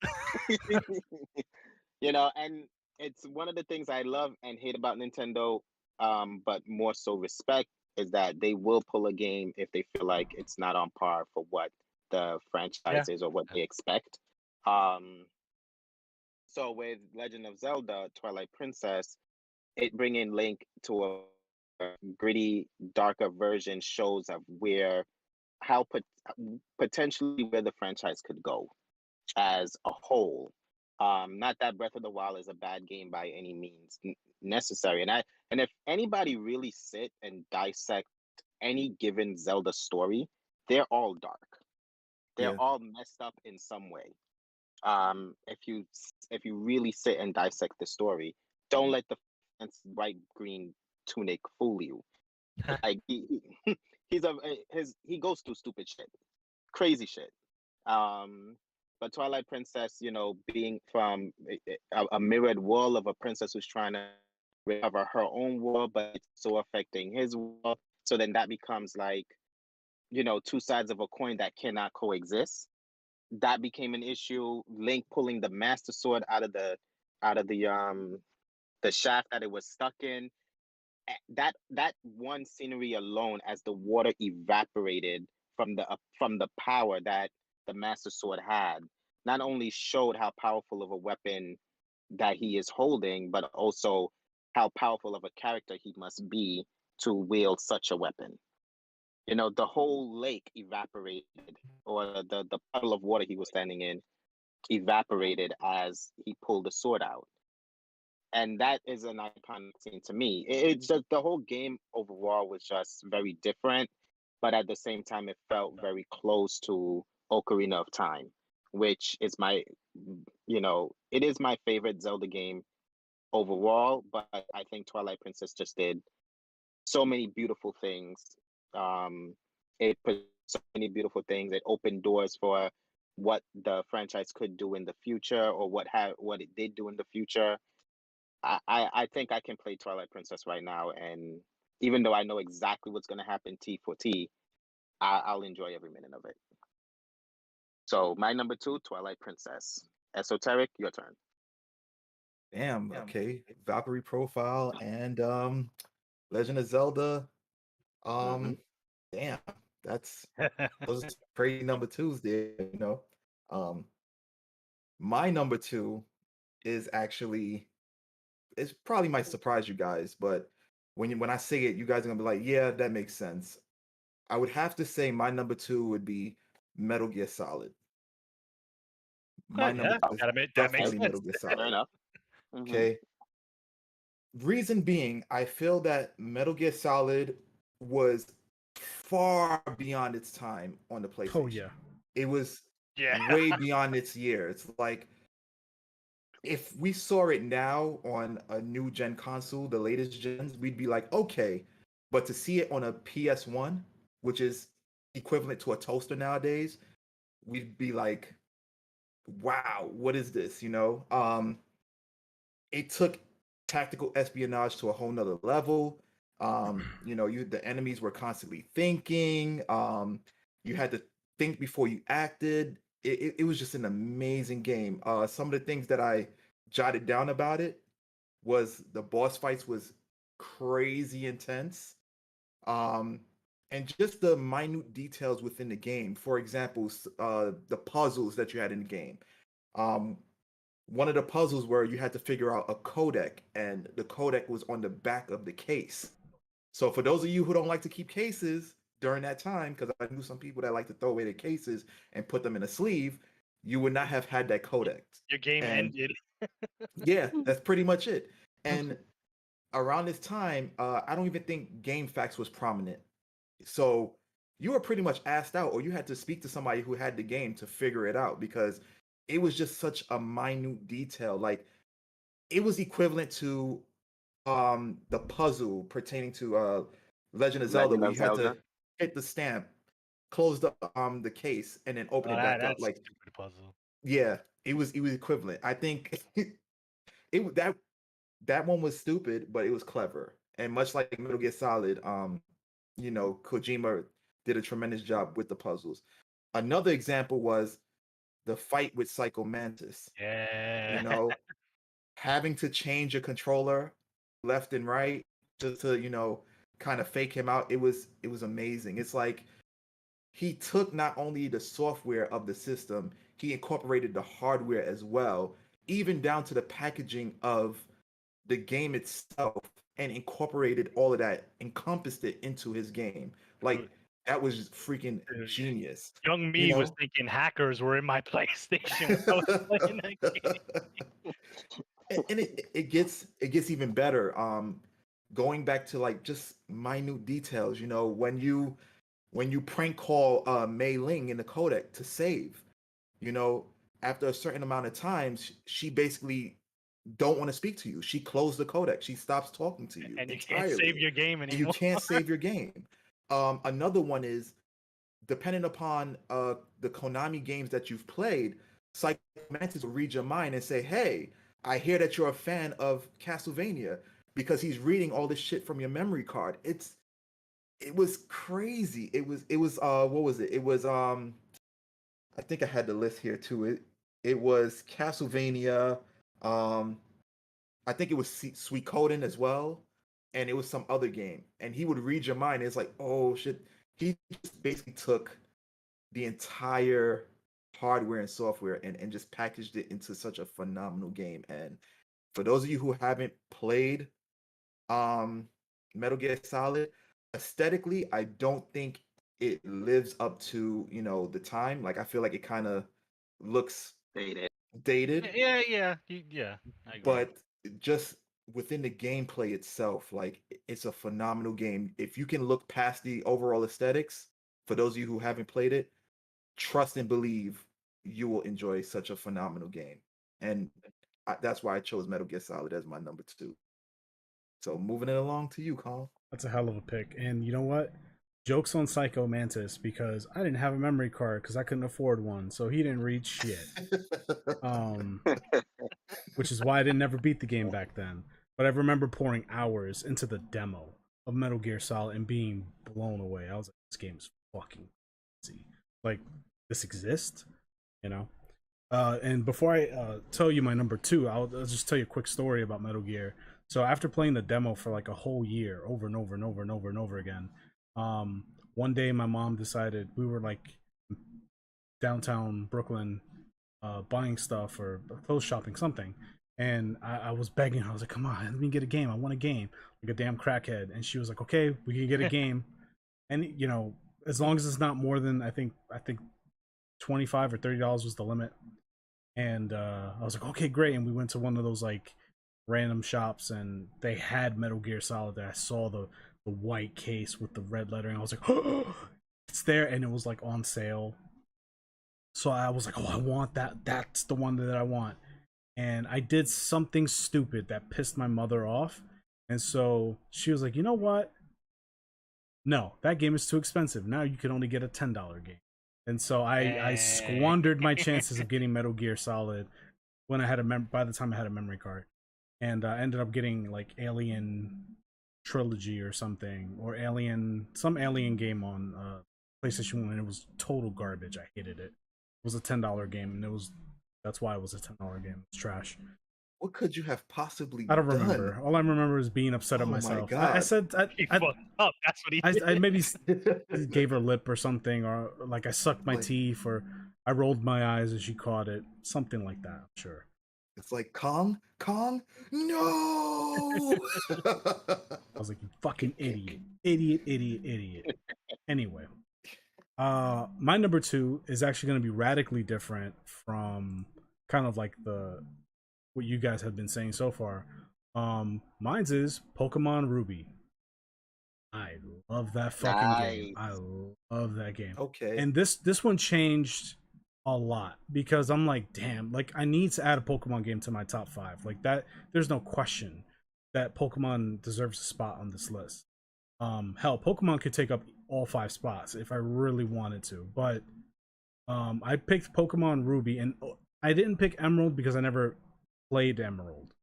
And it's one of the things I love and hate about Nintendo, but more so respect, is that they will pull a game if they feel like it's not on par for what the franchise is or what they expect. So with Legend of Zelda Twilight Princess, it bringing Link to a gritty, darker version shows of how potentially where the franchise could go as a whole. Not that Breath of the Wild is a bad game by any means necessary, and if anybody really sit and dissect any given Zelda story, they're all dark. They're Yeah. all messed up in some way. If you really sit and dissect the story, don't let the bright green tunic fool you. Like he goes through stupid shit, crazy shit. But Twilight Princess, being from a mirrored world of a princess who's trying to recover her own world, but it's so affecting his world. So then that becomes like, two sides of a coin that cannot coexist. That became an issue. Link pulling the Master Sword out of the shaft that it was stuck in. That one scenery alone, as the water evaporated from the power that the Master Sword had, not only showed how powerful of a weapon that he is holding, but also how powerful of a character he must be to wield such a weapon. The whole lake evaporated, or the puddle of water he was standing in evaporated as he pulled the sword out. And that is an iconic scene to me. It's just the whole game overall was just very different, but at the same time, it felt very close to Ocarina of Time, which is it is my favorite Zelda game overall. But I think Twilight Princess just did so many beautiful things. It put so many beautiful things. It opened doors for what the franchise could do in the future, or what it did do in the future. I think I can play Twilight Princess right now, and even though I know exactly what's going to happen T for T, I'll enjoy every minute of it. So my number 2, Twilight Princess. Esoteric, your turn. Damn. Okay. Valkyrie profile and Legend of Zelda. Mhm. Damn. That's those are crazy number twos there. Um, my number 2 is actually, it probably might surprise you guys, but when I say it, you guys are gonna be like, yeah, that makes sense. I would have to say my number 2 would be Metal Gear Solid. My Okay, number yeah, 2 is that makes definitely sense. Metal Gear Fair Solid. enough. Mhm. Okay. Reason being, I feel that Metal Gear Solid was far beyond its time on the PlayStation. Oh yeah. It was Yeah. way beyond its year. It's like, if we saw it now on a new gen console, the latest gens, we'd be like, okay. But to see it on a PS1, which is equivalent to a toaster nowadays, we'd be like, wow, what is this? It took tactical espionage to a whole nother level. The enemies were constantly thinking. You had to think before you acted. It was just an amazing game. Some of the things that I jotted down about it was the boss fights was crazy intense. Um, and just the minute details within the game. For example, the puzzles that you had in the game. Um, One of the puzzles where you had to figure out a codec, and the codec was on the back of the case. So for those of you who don't like to keep cases during that time, because I knew some people that like to throw away their cases and put them in a sleeve, you would not have had that codec. Your game And ended. yeah, that's pretty much it. And around this time, I don't even think GameFAQs was prominent. So you were pretty much asked out, or you had to speak to somebody who had the game to figure it out because it was just such a minute detail. Like it was equivalent to the puzzle pertaining to Legend of Zelda, Legend where of you had to Zelda. hit the stamp, close the case, and then open Oh, it back up. that's a Like stupid puzzle. yeah, it was equivalent. I think that one was stupid, but it was clever. And much like Metal Gear Solid, Kojima did a tremendous job with the puzzles. Another example was the fight with Psycho Mantis. You Yeah. know, having to change a controller left and right just to, kind of fake him out. It was amazing. It's like he took not only the software of the system, he incorporated the hardware as well, even down to the packaging of the game itself, and incorporated all of that, encompassed it into his game. Like that was just freaking Dude, genius. young You me was know? thinking hackers were in my PlayStation when I was playing that game. And it gets even better. Going back to like just minute details, when you prank call Mei Ling in the codec to save, you know, after a certain amount of times, she basically don't want to speak to you. She closed the codec. She stops talking to you And you can't save entirely, your game and you anymore. can't save your game. Another one is depending upon the Konami games that you've played, Psychomantis will read your mind and say, "Hey, I hear that you're a fan of Castlevania," because he's reading all this shit from your memory card. It was crazy. It was what was it? It was I think I had the list here too. It was Castlevania. Um, I think it was Sweet Coden as well, and it was some other game. And he would read your mind. It's like, oh shit. He just basically took the entire hardware and software and just packaged it into such a phenomenal game. And for those of you who haven't played um Metal Gear Solid, aesthetically, I don't think it lives up to, the time. Like I feel like it kind of looks Dated. dated, Yeah, I agree. but just within the gameplay itself, like it's a phenomenal game. If you can look past the overall aesthetics, for those of you who haven't played it, trust and believe you will enjoy such a phenomenal game. And that's why I chose Metal Gear Solid as my number two. So moving it along to you, Colin. That's a hell of a pick. And you know what? Jokes on Psycho Mantis because I didn't have a memory card because I couldn't afford one, so he didn't read shit. Um, which is why I didn't never beat the game back then. But I remember pouring hours into the demo of Metal Gear Solid and being blown away. I was like, this game is fucking crazy. Like, this exists, you know? And before I tell you my number two, I'll just tell you a quick story about Metal Gear. So after playing the demo for like a whole year, over and over and over and over and over again, um, one day my mom decided we were like downtown Brooklyn, buying stuff or clothes shopping, something. And I was begging her. I was like, "Come on, let me get a game. I want a game, like a damn crackhead." And she was like, "Okay, we can get a game." And as long as it's not more than I think $25 or $30 was the limit. And I was like, "Okay, great." And we went to one of those like random shops, and they had Metal Gear Solid there. I saw the white case with the red lettering. I was like, "Oh, it's there!" And it was like on sale. So I was like, "Oh, I want that. That's the one that I want." And I did something stupid that pissed my mother off. And so she was like, "You know what? No, that game is too expensive. Now you can only get a $10 game." And so I Dang. squandered my chances of getting Metal Gear Solid when I had by the time I had a memory card. And I ended up getting like Alien Trilogy or something, or some Alien game on PlayStation 1, and it was total garbage. I hated it. It was a $10 game, and that's why it was a $10 game. It's trash. What could you have possibly I don't done? remember. All I remember is being upset at Oh my myself. I god. said He fucked up. That's what he I did. maybe gave her lip or something, or like I sucked my Like, teeth, or I rolled my eyes as she caught it, something like that. I'm sure. it's like Kong, no. I was like, "You fucking idiot, idiot, idiot, idiot." Anyway, my number two is actually going to be radically different from kind of like the what you guys have been saying so far. Mine's is Pokemon Ruby. I love that fucking game. I Nice. love that game. Okay. And this one changed a lot because I'm like, damn, like I need to add a Pokemon game to my top 5. Like that, there's no question that Pokemon deserves a spot on this list. Hell, Pokemon could take up all 5 spots if I really wanted to, but I picked Pokemon Ruby, and I didn't pick Emerald because I never played Emerald.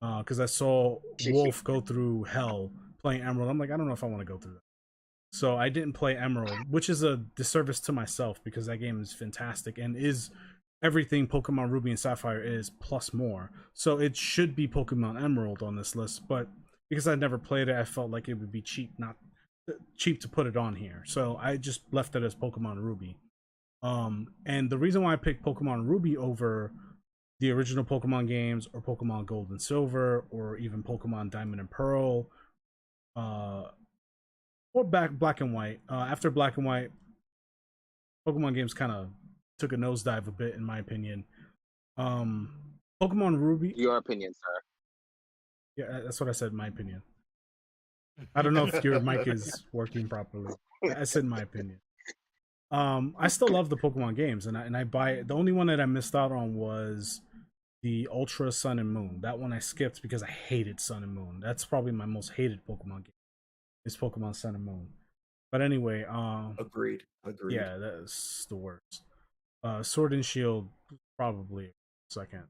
Because I saw Wolf go through hell playing Emerald. I'm like, I don't know if I want to go through that. So I didn't play Emerald, which is a disservice to myself because that game is fantastic and is everything Pokemon Ruby and Sapphire is plus more. So it should be Pokemon Emerald on this list, but because I'd never played it, I felt like it would be cheap to put it on here. So I just left it as Pokemon Ruby. And the reason why I picked Pokemon Ruby over the original Pokemon games or Pokemon Gold and Silver or even Pokemon Diamond and Pearl, or Black and White. After Black and White, Pokemon games kind of took a nosedive a bit, in my opinion. Pokemon Ruby. Your opinion, sir. Yeah, that's what I said. My opinion. I don't know if your mic is working properly. I said my opinion. I still love the Pokemon games, and I buy it. The only one that I missed out on was the Ultra Sun and Moon. That one I skipped because I hated Sun and Moon. That's probably my most hated Pokemon game. Is Pokemon Sun and Moon. But anyway, Agreed. yeah, that's the worst. Sword and Shield probably second.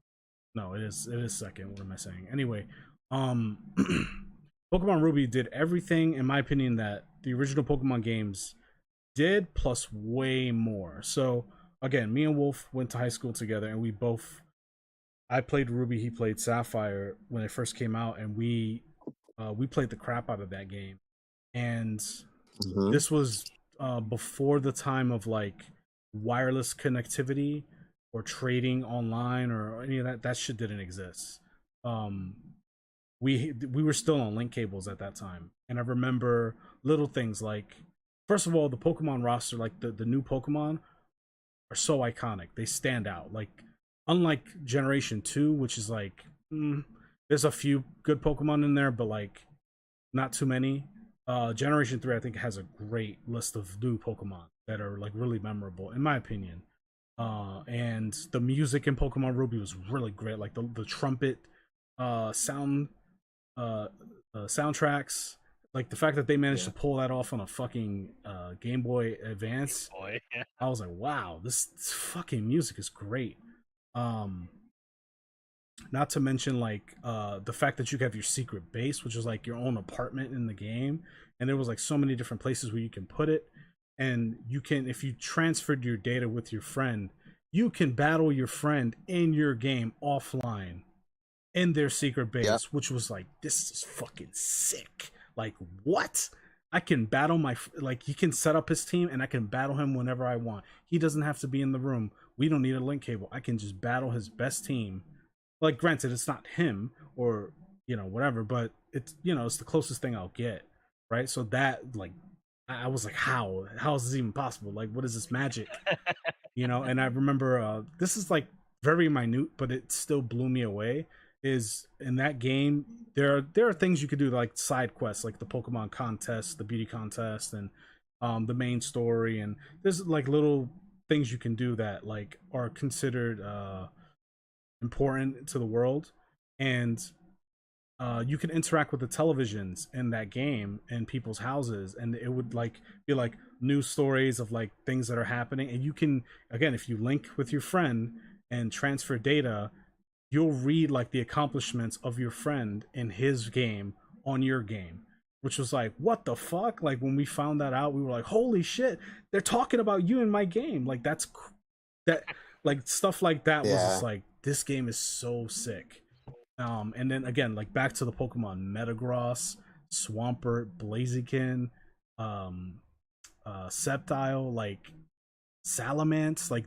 No, it is second. What am I saying? Anyway, Pokemon Ruby did everything, in my opinion, that the original Pokemon games did, plus way more. So again, me and Wolf went to high school together, and I played Ruby, he played Sapphire when it first came out, and we played the crap out of that game. And this was before the time of like wireless connectivity or trading online or any of that shit didn't exist. We were still on link cables at that time, and I remember little things like, first of all, the Pokemon roster, like the new Pokemon are so iconic. They stand out. Like, unlike Generation 2, which is like there's a few good Pokemon in there, but like not too many. Generation 3, I think, has a great list of new Pokemon that are like really memorable, in my opinion. And the music in Pokemon Ruby was really great. Like the trumpet soundtracks, like the fact that they managed to pull that off on a fucking Game Boy Advance. I was like, wow, this fucking music is great. Not to mention like the fact that you have your secret base, which is like your own apartment in the game, and there was like so many different places where you can put it, and you can, if you transferred your data with your friend, you can battle your friend in your game offline in their secret base, which was like, this is fucking sick. Like, what? I can battle like, he can set up his team and I can battle him whenever I want. He doesn't have to be in the room. We don't need a link cable. I can just battle his best team. Like, granted, it's not him or, whatever, but it's, it's the closest thing I'll get, right? So that, like, I was like, how is this even possible? Like, what is this magic? And I remember, this is like very minute, but it still blew me away. Is in that game there are things you could do, like side quests, like the Pokemon contest, the beauty contest, and the main story, and there's like little things you can do that like are considered important to the world, and you can interact with the televisions in that game in people's houses, and it would like be like news stories of like things that are happening, and you can, again, if you link with your friend and transfer data, you'll read like the accomplishments of your friend in his game on your game, which was like, what the fuck? Like, when we found that out, we were like, holy shit, they're talking about you in my game. Like, that like stuff like that was just like, this game is so sick. And then again, like back to the Pokemon, Metagross, Swampert, Blaziken, Sceptile, like Salamence, like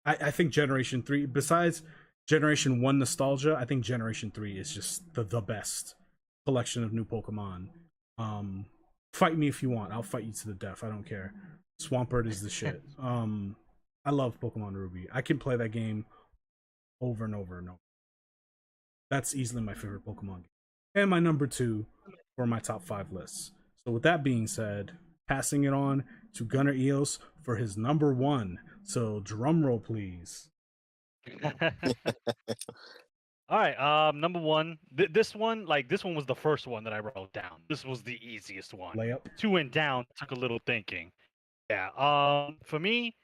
I think Generation 3, besides Generation 1 nostalgia, I think Generation 3 is just the best collection of new Pokemon. Fight me if you want. I'll fight you to the death. I don't care. Swampert is the shit. I love Pokemon Ruby. I can play that game over and over and over. That's easily my favorite Pokemon game. And my number 2 for my top 5 lists. So with that being said, passing it on to Gunner Eos for his number 1. So drum roll, please. All right, number 1. This one was the first one that I wrote down. This was the easiest one. Layup. 2 and down took a little thinking. Yeah. For me,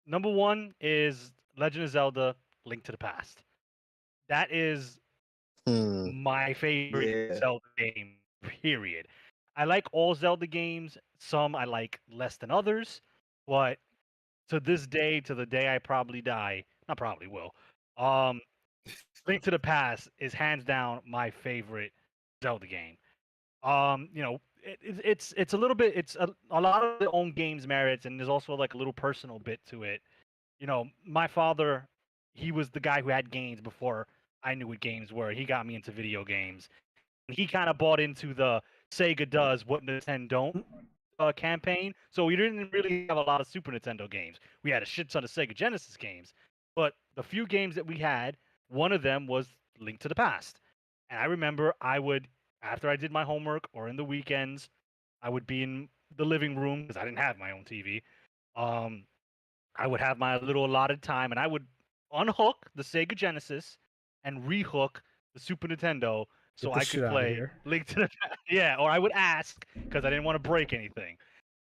number 1 is Legend of Zelda: Link to the Past. That is my favorite Yeah. Zelda game, period. I like all Zelda games. Some I like less than others, but to this day, to the day I probably die, not probably will. Um, Link to the Past is hands down my favorite Zelda game. It's a little bit, it's a lot of the own game's merits, and there's also like a little personal bit to it. My father, he was the guy who had games before I knew what games were. He got me into video games. He kind of bought into the Sega does what Nintendo don't campaign. So we didn't really have a lot of Super Nintendo games. We had a shit ton of Sega Genesis games. But the few games that we had, one of them was Link to the Past. And I remember I would, after I did my homework or in the weekends, I would be in the living room because I didn't have my own TV. I would have my little allotted time and I would unhook the Sega Genesis and rehook the Super Nintendo so Get the I shit could out of play here. Link to the Yeah, or I would ask because I didn't want to break anything.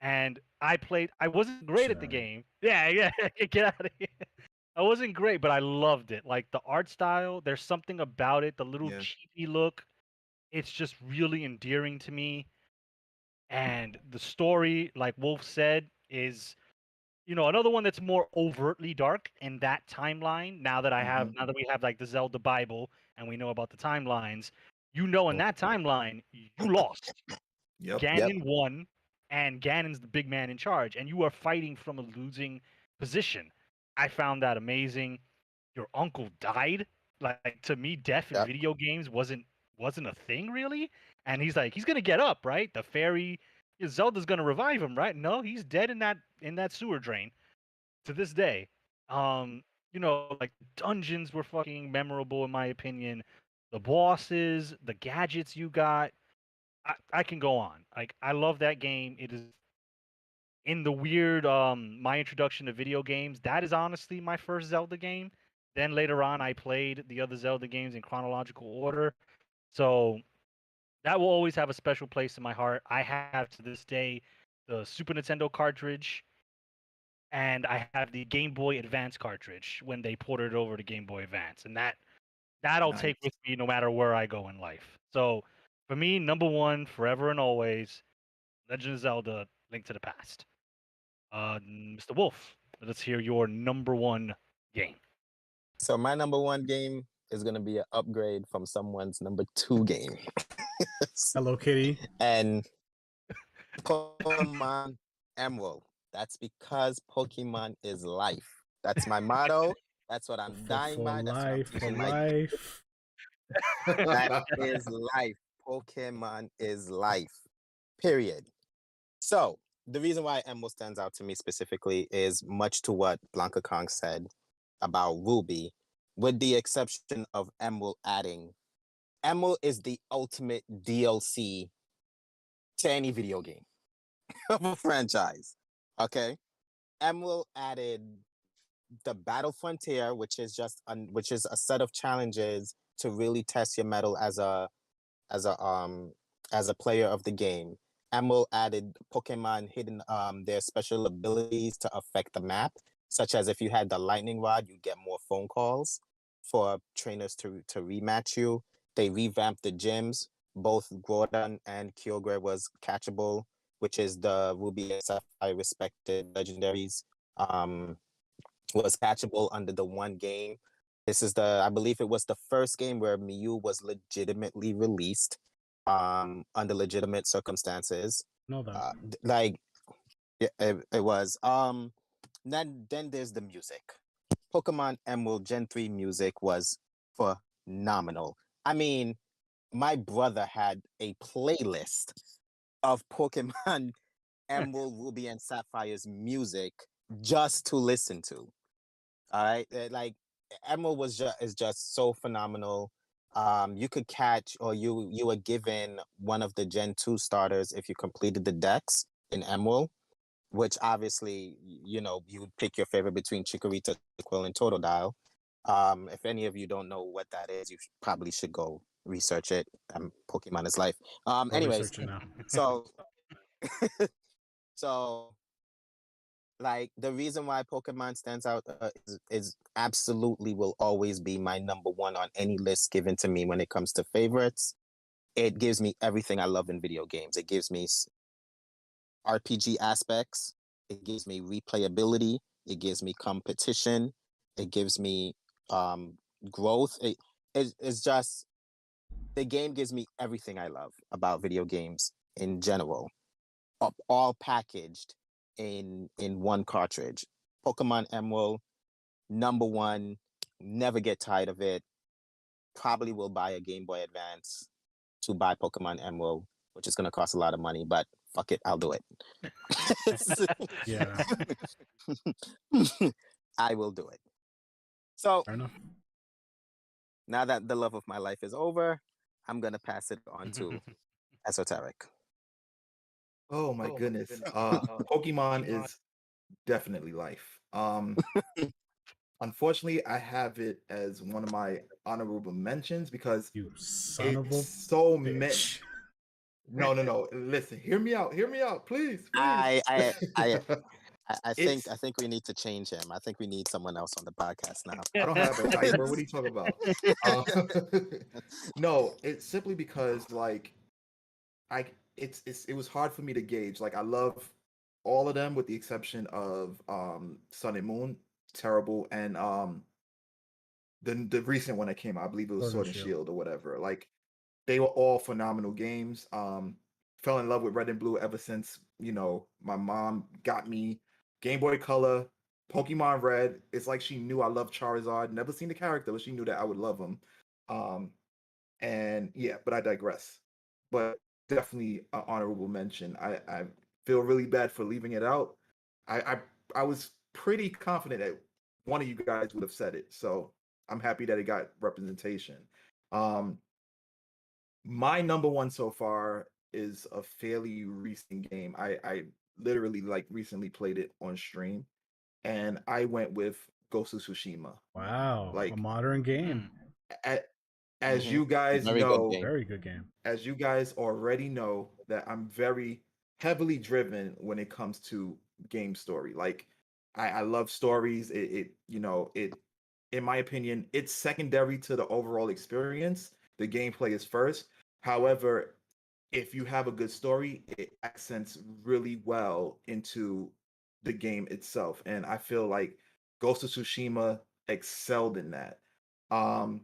And I played. I wasn't great Shit at the outta here. game. Yeah, get out of here. I wasn't great, but I loved it. Like the art style, there's something about it. The little Yeah. cheapy look, it's just really endearing to me. And the story, like Wolf said, is another one that's more overtly dark in that timeline. Now that we have like the Zelda Bible and we know about the timelines, in that timeline you lost. Yep. Ganon won, and Ganon's the big man in charge, and you are fighting from a losing position. I found that amazing. Your uncle died. Like to me, death in Yep. video games wasn't a thing really. And he's gonna get up, right? The fairy Zelda's gonna revive him, right? No, he's dead in that sewer drain to this day. Like dungeons were fucking memorable in my opinion. The bosses, the gadgets you got, I can go on. Like I love that game. It is in the weird my introduction to video games. That is honestly my first Zelda game. Then later on I played the other Zelda games in chronological order. So that will always have a special place in my heart. I have to this day the Super Nintendo cartridge and I have the Game Boy Advance cartridge when they ported it over to Game Boy Advance. And that I'll Nice. take with me no matter where I go in life. So for me, number 1 forever and always, Legend of Zelda: Link to the Past. Mr. Wolf, let's hear your number 1 game. So my number 1 game is gonna be an upgrade from someone's number 2 game. Hello Kitty. And Pokemon Emerald. That's because Pokemon is life. That's my motto. That's what I'm dying by. That's what I'm For teaching my life. That is life. Pokemon is life. Period. So the reason why Emerald stands out to me specifically is much to what Blanka Kong said about Ruby, with the exception of Emerald adding. Emerald is the ultimate DLC to any video game of a franchise. Okay? Emerald added the Battle Frontier, which is a set of challenges to really test your mettle as a player of the game. Emerald added Pokemon hidden their special abilities to affect the map, such as if you had the lightning rod, you get more phone calls for trainers to rematch you. They revamped the gyms. Both Groudon and Kyogre was catchable, which is the Ruby and Sapphire respected legendaries. Was catchable under the one game. This is I believe it was the first game where Mew was legitimately released under legitimate circumstances. Know that. It was. Then there's the music. Pokemon Emerald Gen 3 music was phenomenal. I mean, my brother had a playlist of Pokemon Emerald, Ruby, and Sapphire's music just to listen to. All right, like Emerald is just so phenomenal. you could catch, or you were given one of the Gen 2 starters if you completed the decks in Emerald, which obviously, you would pick your favorite between Chikorita, Quill, and Totodile. If any of you don't know what that is, you probably should go research it. Pokemon is life. I'll Anyways, research it now. so so like the reason why Pokemon stands out is absolutely will always be my number one on any list given to me when it comes to favorites. It gives me everything I love in video games. It gives me RPG aspects. It gives me replayability. It gives me competition. It gives me growth. It's just the game gives me everything I love about video games in general, all packaged in one cartridge. Pokemon Emerald, number one. Never get tired of it. Probably will buy a Game Boy Advance to buy Pokemon Emerald, which is going to cost a lot of money, but fuck it, I'll do it. Yeah, I will do it. So fair enough. now that the love of my life is over, I'm going to pass it on to Esoteric. Oh my goodness. Pokemon is definitely life. Unfortunately, I have it as one of my honorable mentions because You son of a it's so meant. bitch. No. Listen, hear me out. Hear me out, please. I It's think we need to change him. I think we need someone else on the podcast now. I don't have a diaper. What are you talking about? Um, no, it's simply because like it was hard for me to gauge. Like I love all of them with the exception of Sun and Moon, terrible, and the recent one that came out, I believe it was Sword and Shield or whatever. Like they were all phenomenal games. Fell in love with Red and Blue ever since, my mom got me Game Boy Color, Pokemon Red. It's like she knew I loved Charizard. Never seen the character, but she knew that I would love him. And yeah, but I digress. But definitely an honorable mention. I feel really bad for leaving it out. I was pretty confident that one of you guys would have said it. So I'm happy that it got representation. Um, my number one so far is a fairly recent game. I literally like recently played it on stream, and I went with Ghost of Tsushima. Wow, a Like modern game. as you guys Very good know, game. Very good game. as you guys already know, that I'm very heavily driven when it comes to game story. Like I love stories. It in my opinion, it's secondary to the overall experience. The gameplay is first. However, if you have a good story, it accents really well into the game itself. And I feel like Ghost of Tsushima excelled in that. Um,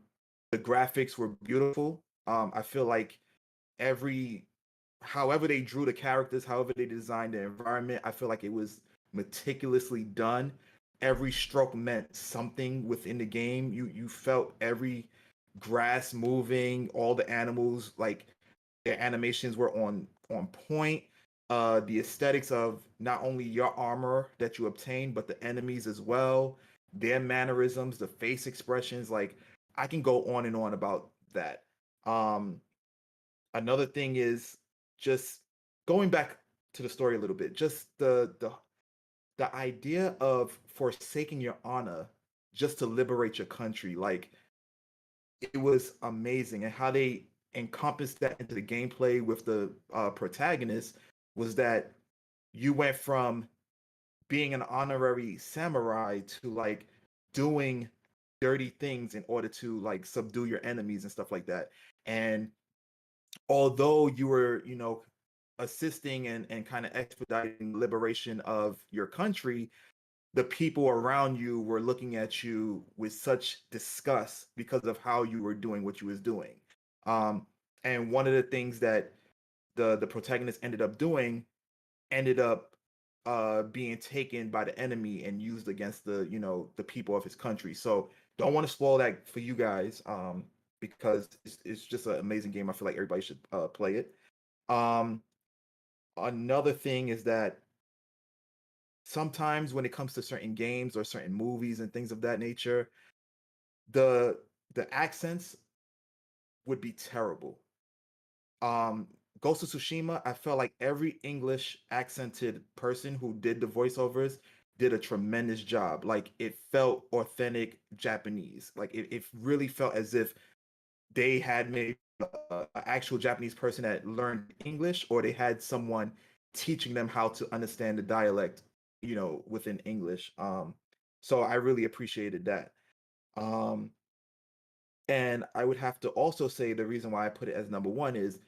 the graphics were beautiful. I feel like every however they drew the characters, however they designed the environment, I feel like it was meticulously done. Every stroke meant something within the game. You felt every grass moving, all the animals, like their animations were on point. The aesthetics of not only your armor that you obtain, but the enemies as well, their mannerisms, the face expressions, like I can go on and on about that. Um, Another thing is just going back to the story a little bit, just the idea of forsaking your honor just to liberate your country. Like it was amazing, and how they encompassed that into the gameplay with the protagonist was that you went from being an honorary samurai to like doing dirty things in order to like subdue your enemies and stuff like that. And although you were, assisting and kind of expediting the liberation of your country, the people around you were looking at you with such disgust because of how you were doing what you was doing. Um, and one of the things that the protagonist ended up doing ended up being taken by the enemy and used against the people of his country. So don't want to spoil that for you guys, because it's just an amazing game. I feel like everybody should play it. Um, Another thing is that sometimes when it comes to certain games or certain movies and things of that nature, the accents would be terrible. Ghost of Tsushima, I felt like every English accented person who did the voiceovers did a tremendous job. Like it felt authentic Japanese. Like it really felt as if they had maybe an actual Japanese person that learned English, or they had someone teaching them how to understand the dialect, within English. So I really appreciated that. Um, and I would have to also say the reason why I put it as number one is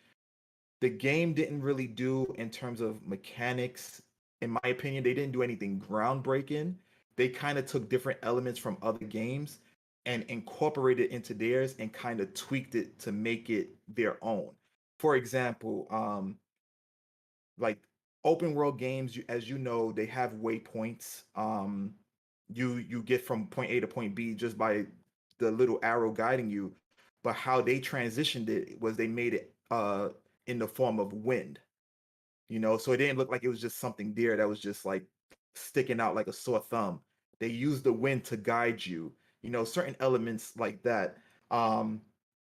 the game didn't really do in terms of mechanics. In my opinion, they didn't do anything groundbreaking. They kind of took different elements from other games and incorporated into theirs and kind of tweaked it to make it their own. For example, like open world games, as you know, they have waypoints. You get from point A to point B just by the little arrow guiding you. But how they transitioned it was they made it in the form of wind. So it didn't look like it was just something there that was just like sticking out like a sore thumb. They used the wind to guide you, certain elements like that.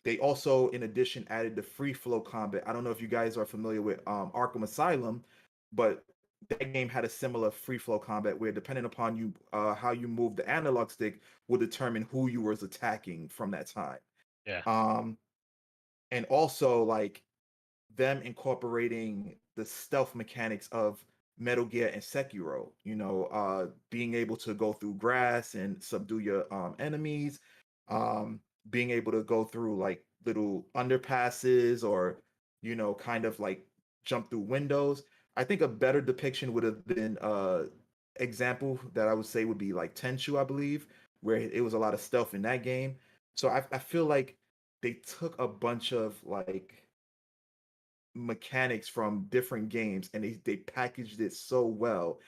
They also, in addition, added the free flow combat. I don't know if you guys are familiar with Arkham Asylum, but that game had a similar free flow combat where, depending upon you how you move the analog stick, will determine who you was attacking from that time. Yeah. And also, like, them incorporating the stealth mechanics of Metal Gear and Sekiro, being able to go through grass and subdue your enemies, being able to go through like little underpasses, or, kind of like jump through windows. I think a better depiction would have been example that I would say would be like Tenchu, I believe, where it was a lot of stealth in that game. So I feel like they took a bunch of like mechanics from different games and they packaged it so well,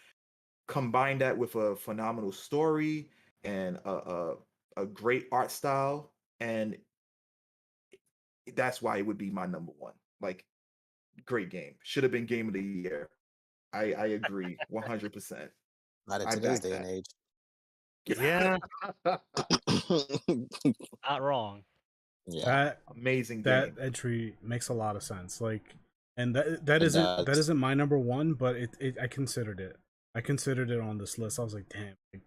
combine that with a phenomenal story and a great art style, and that's why it would be my number one. Like, great game, should have been game of the year. I agree 100%. Not in I today's back day and that. age. Yeah, not wrong. Yeah, That Amazing that game. entry makes a lot of sense. Like, and that it isn't does. my number one, but I considered it. I considered it on this list. I was like, damn, like,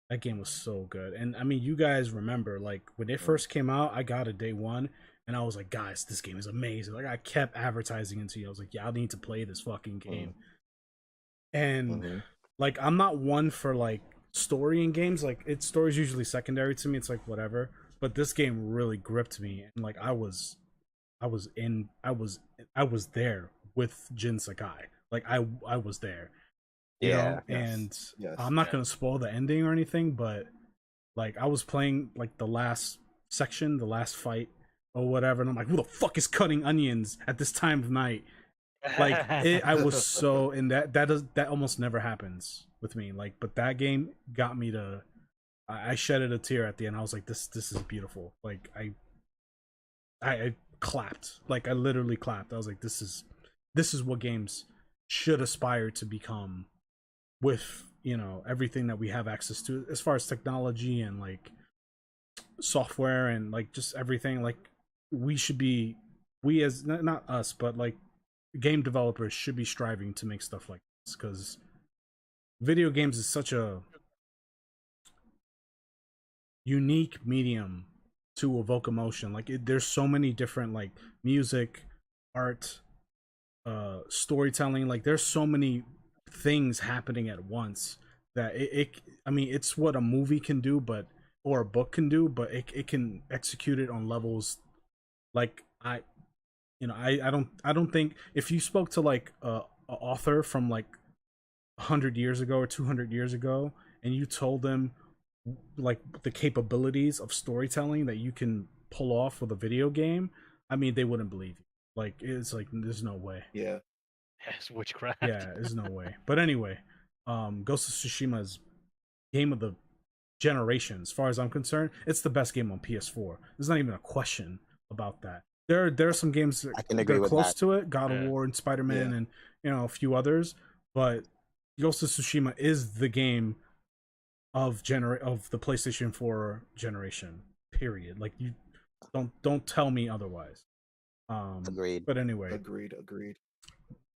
that game was so good. And I mean, you guys remember, like, when it first came out, I got it day one, and I was like, guys, this game is amazing. Like, I kept advertising it to you. I was like, y'all need to play this fucking game. And Mhm. like, I'm not one for like story in games. Like, it's story's usually secondary to me. It's like whatever. But this game really gripped me, and like I was there with Jin Sakai. Like, I was there, Yeah. and Yes. I'm not Yeah. gonna spoil the ending or anything, but like, I was playing like the last section, the last fight or whatever, and I'm like, who the fuck is cutting onions at this time of night? Like, I was so, and that almost never happens with me. Like, but that game got me to. I shedded a tear at the end. I was like, this is beautiful. Like, I clapped. Like, I literally clapped. I was like, this is what games should aspire to become, with everything that we have access to as far as technology and like software and like just everything. Like, we should be, we as not us, but like game developers should be striving to make stuff like this, because video games is such a unique medium to evoke emotion. Like, there's so many different, like, music, art, storytelling. Like, there's so many things happening at once that I mean, it's what a movie can do, but or a book can do, but it can execute it on levels like I don't think if you spoke to like a author from like 100 years ago or 200 years ago, and you told them like the capabilities of storytelling that you can pull off with a video game, I mean, they wouldn't believe you. Like, it's like, there's no way. Yeah. Yes, witchcraft. Yeah, there's no way. But anyway, Ghost of Tsushima is game of the generation as far as I'm concerned. It's the best game on PS4. There's not even a question about that. There are some games I can that agree are with close that. to it, God of Yeah. War and Spider-Man, Yeah. and a few others, but Ghost of Tsushima is the game of the PlayStation 4 generation. Period. Like, Don't tell me otherwise. Agreed. But anyway, Agreed.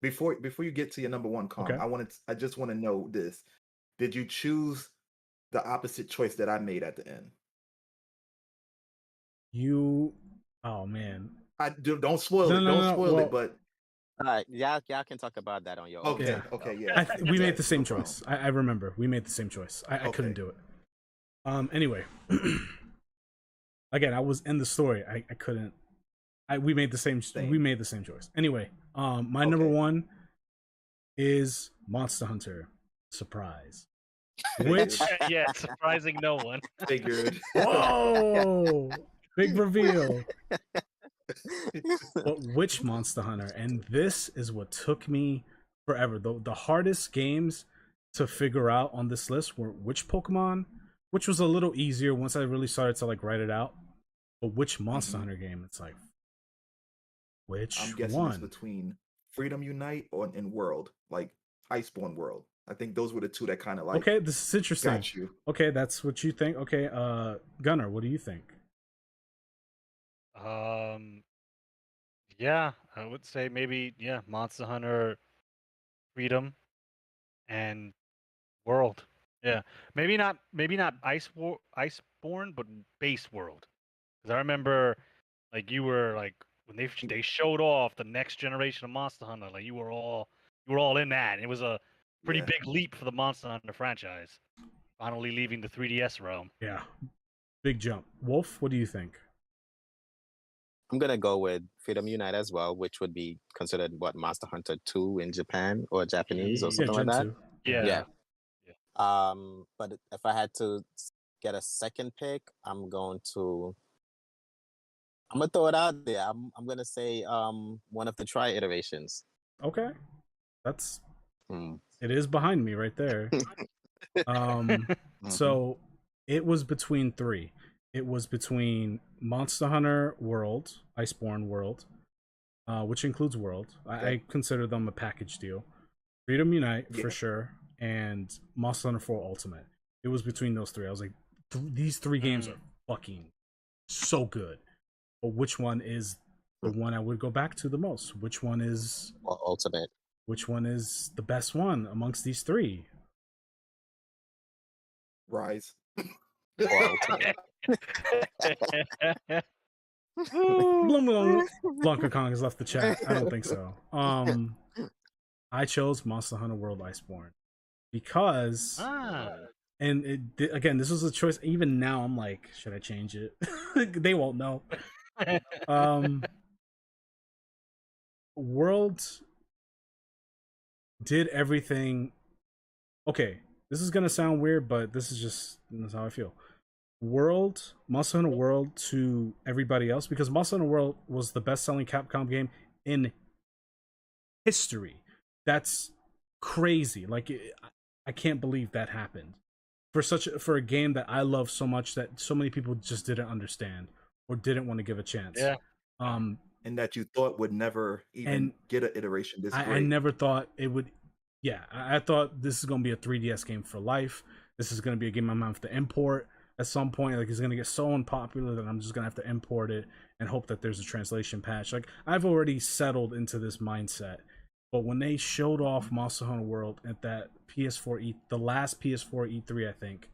Before you get to your number one, Kong, okay. I just want to know this: did you choose the opposite choice that I made at the end? Oh man. Don't spoil it. Don't spoil it. But all right, y'all can talk about that on your own. okay, Yeah. okay, yeah. We made the same no choice. I remember we made the same choice. I couldn't do it. Anyway, again, I was in the story. I couldn't. We made the same. We made the same choice. Anyway, my number one is Monster Hunter. Surprise. Which yeah, surprising no one. Figured. Whoa! Big reveal. But which Monster Hunter? And this is what took me forever. The hardest games to figure out on this list were which Pokemon, which was a little easier once I really started to like write it out. But which Monster Hunter game? It's like which I'm guessing one? it's between Freedom Unite and World, like Iceborne World. I think those were the two that kind of like. Okay, this is interesting. Got you. Okay, that's what you think. Okay, Gunnar, what do you think? Yeah, I would say maybe Monster Hunter, Freedom, and World. Yeah, maybe not Iceborne, but Base World. Because I remember, like you were like when they showed off the next generation of Monster Hunter, like you were all in that. It was a pretty big leap for the Monster Hunter franchise, finally leaving the 3DS realm. Yeah, big jump. Wolf, what do you think? I'm gonna go with Freedom Unite as well, which would be considered what Monster Hunter 2 in Japan or Japanese or something like that. Yeah. But if I had to get a second pick, I'm gonna throw it out there. I'm gonna say one of the Tri iterations. Okay, that's it is behind me right there. So it was between three. It was between Monster Hunter World, Iceborne World, which includes World. I consider them a package deal. Freedom Unite for sure, and Monster Hunter 4 Ultimate. It was between those three. I was like, these three games are fucking so good. But which one is the one I would go back to the most? Which one is Ultimate? Which one is the best one amongst these three? Rise. Blanka Kong has left the chat. I don't think so. I chose Monster Hunter World Iceborne because, and again, this was a choice. Even now, I'm like, should I change it? They won't know. World did everything. Okay, this is gonna sound weird, but this is how I feel. Monster Hunter World to everybody else, because Monster Hunter World was the best-selling Capcom game in history. That's crazy. Like, I can't believe that happened for a game that I love so much that so many people just didn't understand or didn't want to give a chance. Yeah. And that you thought would never even get an iteration this great. I never thought it would. Yeah, I thought this is going to be a 3DS game for life. This is going to be a game I'm going to have to import at some point. Like, it's going to get so unpopular that I'm just going to have to import it and hope that there's a translation patch. Like, I've already settled into this mindset. But when they showed off Monster Hunter World at that PS4 the last PS4 E3, I think,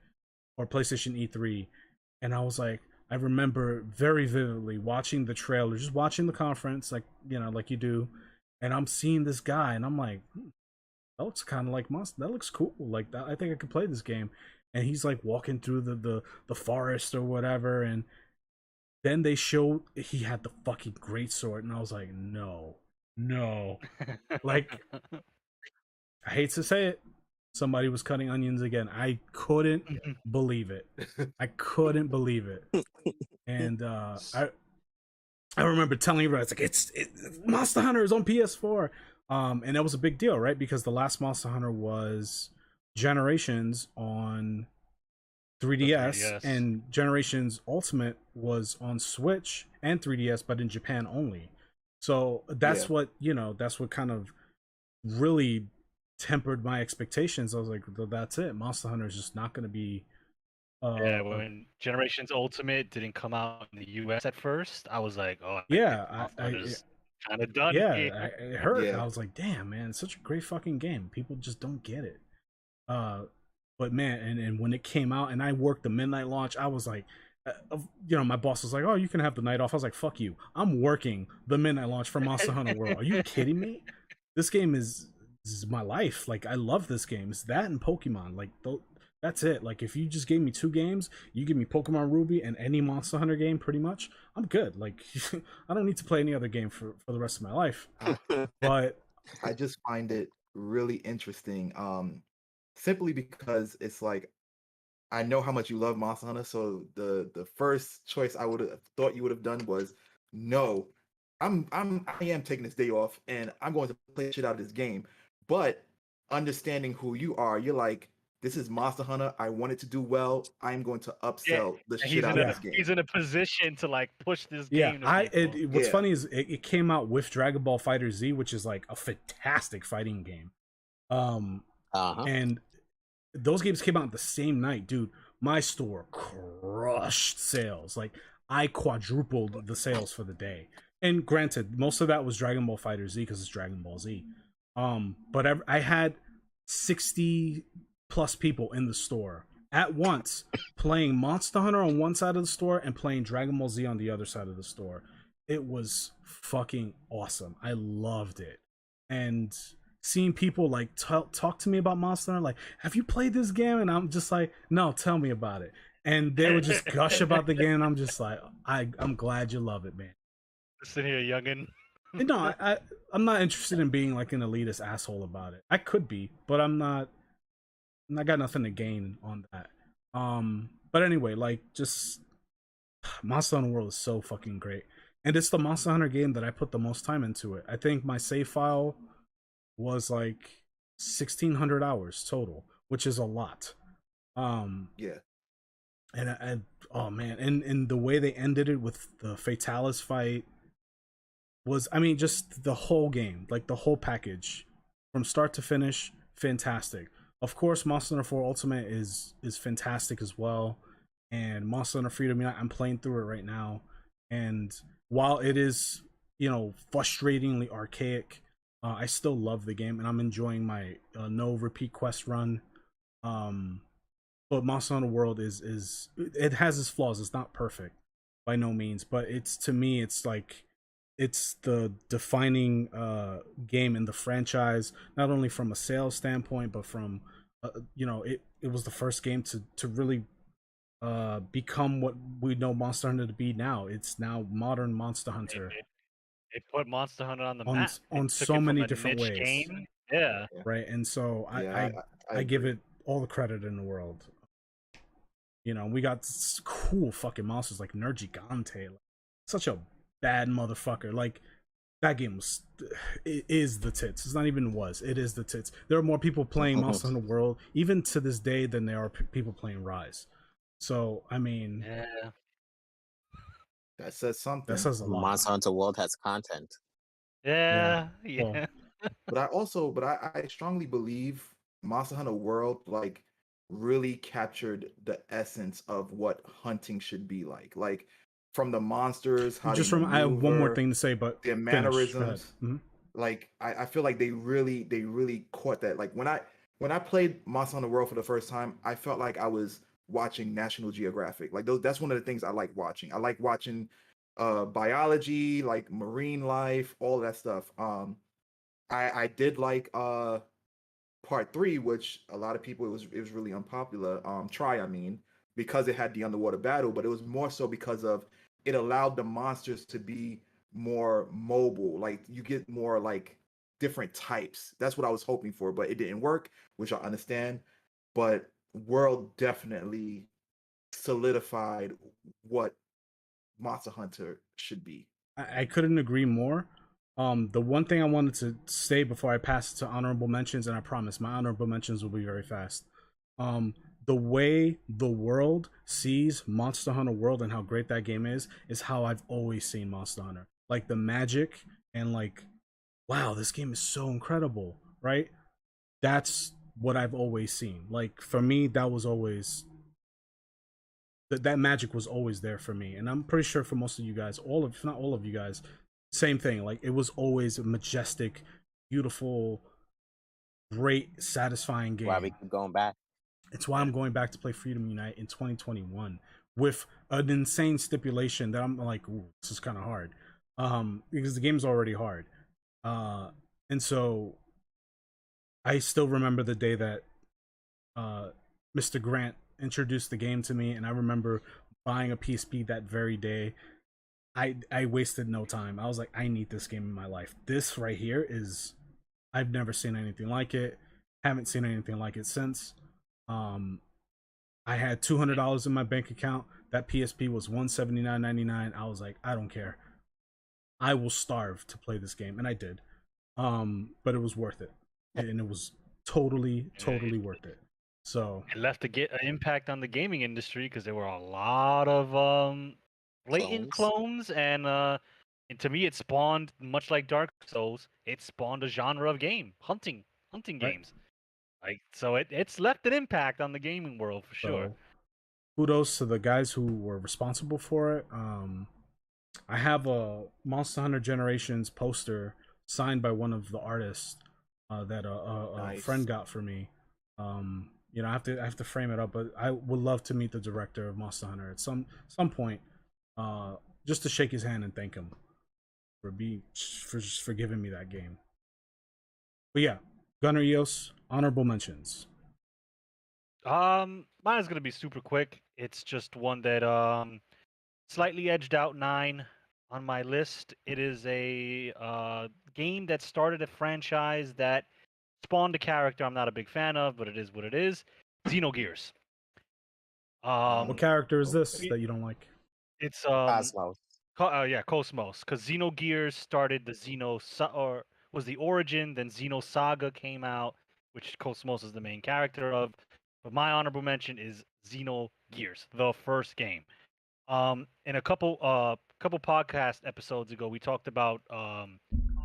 or PlayStation E3, and I was like, I remember very vividly watching the trailer, just watching the conference, like, you know, like you do, and I'm seeing this guy, and I'm like, that looks kind of like Monster. That looks cool. Like, I think I could play this game. And he's like walking through the forest or whatever, and then they showed he had the fucking greatsword, and I was like, no. Like, I hate to say it, somebody was cutting onions again. I couldn't believe it. And I remember telling everybody, it's like, it's Monster Hunter is on PS4. And that was a big deal, right? Because the last Monster Hunter was Generations on 3DS, and Generations Ultimate was on Switch and 3DS, but in Japan only. So that's what kind of really tempered my expectations. I was like, that's it. Monster Hunter is just not going to be Yeah, when Generations Ultimate didn't come out in the US at first, I was like, oh, I think yeah, Monster Hunter's kind of done here. it hurt. Yeah. I was like, damn, man, it's such a great fucking game. People just don't get it. But man, and when it came out, and I worked the midnight launch, I was like, my boss was like, "Oh, you can have the night off." I was like, "Fuck you! I'm working the midnight launch for Monster Hunter World. Are you kidding me? This game is my life. Like, I love this game. It's that and Pokemon. Like, that's it. Like, if you just gave me 2 games, you give me Pokemon Ruby and any Monster Hunter game, pretty much, I'm good. Like, I don't need to play any other game for the rest of my life. But I just find it really interesting, simply because it's like I know how much you love Monster Hunter, so the first choice I would have thought you would have done was no, I am taking this day off and I'm going to play shit out of this game. But understanding who you are, you're like, this is Monster Hunter. I want it to do well. I'm going to upsell the shit out of this game. He's in a position to like push this yeah, game to people. what's funny is it came out with Dragon Ball Fighter Z, which is like a fantastic fighting game. And those games came out the same night, dude. My store crushed sales. Like, I quadrupled the sales for the day. And granted, most of that was Dragon Ball Fighter Z because it's Dragon Ball Z. But I had 60 plus people in the store at once playing Monster Hunter on one side of the store and playing Dragon Ball Z on the other side of the store. It was fucking awesome. I loved it. And seeing people like talk to me about Monster Hunter, like, have you played this game? And I'm just like, no, tell me about it. And they would just gush about the game. And I'm just like, I'm glad you love it, man. Listen here, youngin. No, I'm not interested in being like an elitist asshole about it. I could be, but I'm not. I got nothing to gain on that. But anyway, like, just Monster Hunter World is so fucking great, and it's the Monster Hunter game that I put the most time into it. I think my save file was like 1,600 hours total, which is a lot. Yeah. And oh man, and the way they ended it with the Fatalis fight was, I mean, just the whole game, like the whole package from start to finish, fantastic. Of course, Monster Hunter 4 Ultimate is fantastic as well, and Monster Hunter Freedom Unite, I'm playing through it right now, and while it is, frustratingly archaic, I still love the game, and I'm enjoying my no repeat quest run. But Monster Hunter World is it has its flaws. It's not perfect by no means, but to me, it's like, it's the defining game in the franchise, not only from a sales standpoint, but from it was the first game to really become what we know Monster Hunter to be now. It's now modern Monster Hunter. It put Monster Hunter on the on map on so many different ways. Game. Yeah. Right, and so I give it all the credit in the world. We got cool fucking monsters like Nergigante, such a bad motherfucker. Like, that game is the tits. It's not even was. It is the tits. There are more people playing Monster Hunter World even to this day than there are people playing Rise. So, I mean, yeah, that says something. That says a lot. Monster Hunter World has content. Yeah. Well, but I strongly believe Monster Hunter World like really captured the essence of what hunting should be like. Like, from the monsters, how just they I have one more maneuver, thing to say, but their mannerisms. Like, I feel like they really caught that. Like, when I played Monster Hunter World for the first time, I felt like I was watching National Geographic. Like, that's one of the things I like watching. I like watching biology, like marine life, all that stuff. I did like part 3, which a lot of people, it was really unpopular. I mean, because it had the underwater battle, but it was more so because of it allowed the monsters to be more mobile. Like, you get more like different types. That's what I was hoping for, but it didn't work, which I understand. But World definitely solidified what Monster Hunter should be. I couldn't agree more. The one thing I wanted to say before I pass it to honorable mentions, and I promise my honorable mentions will be very fast. The way the world sees Monster Hunter World and how great that game is how I've always seen Monster Hunter. Like, the magic and like, wow, this game is so incredible, right? That's what I've always seen. Like, for me, that was always that magic was always there for me, and I'm pretty sure for most of you guys, all of if not all of you guys, same thing. Like it was always a majestic, beautiful, great, satisfying Why we game. keep going back? It's why I'm going back to play Freedom Unite in 2021 with an insane stipulation that I'm like, ooh, this is kind of hard, because the game's already hard, and so I still remember the day that Mr. Grant introduced the game to me, and I remember buying a PSP that very day. I wasted no time. I was like, I need this game in my life. This right here is, I've never seen anything like it. Haven't seen anything like it since. Um, I had $200 in my bank account. That PSP was $179.99. I was like, I don't care. I will starve to play this game, and I did. But it was worth it, and it was totally worth it. So It left an impact on the gaming industry because there were a lot of blatant clones, and to me, it spawned, much like Dark Souls, it spawned a genre of game, hunting right. games. Like, so it's left an impact on the gaming world for sure. So, kudos to the guys who were responsible for it. I have a Monster Hunter Generations poster signed by one of the artists that a Nice. friend got for me. You know, I have to frame it up, but I would love to meet the director of Monster Hunter at some point, just to shake his hand and thank him for giving me that game. But yeah, Gunner Eos, honorable mentions. Mine is gonna be super quick. It's just one that slightly edged out 9 on my list. It is a game that started a franchise that spawned a character I'm not a big fan of, but it is what it is. Xenogears. What character is this it- that you don't like? It's Cosmos. yeah, Cosmos, because Xenogears started or was the origin. Then Xenosaga came out, which Cosmos is the main character of. But my honorable mention is Xenogears, the first game. In a couple podcast episodes ago, we talked about I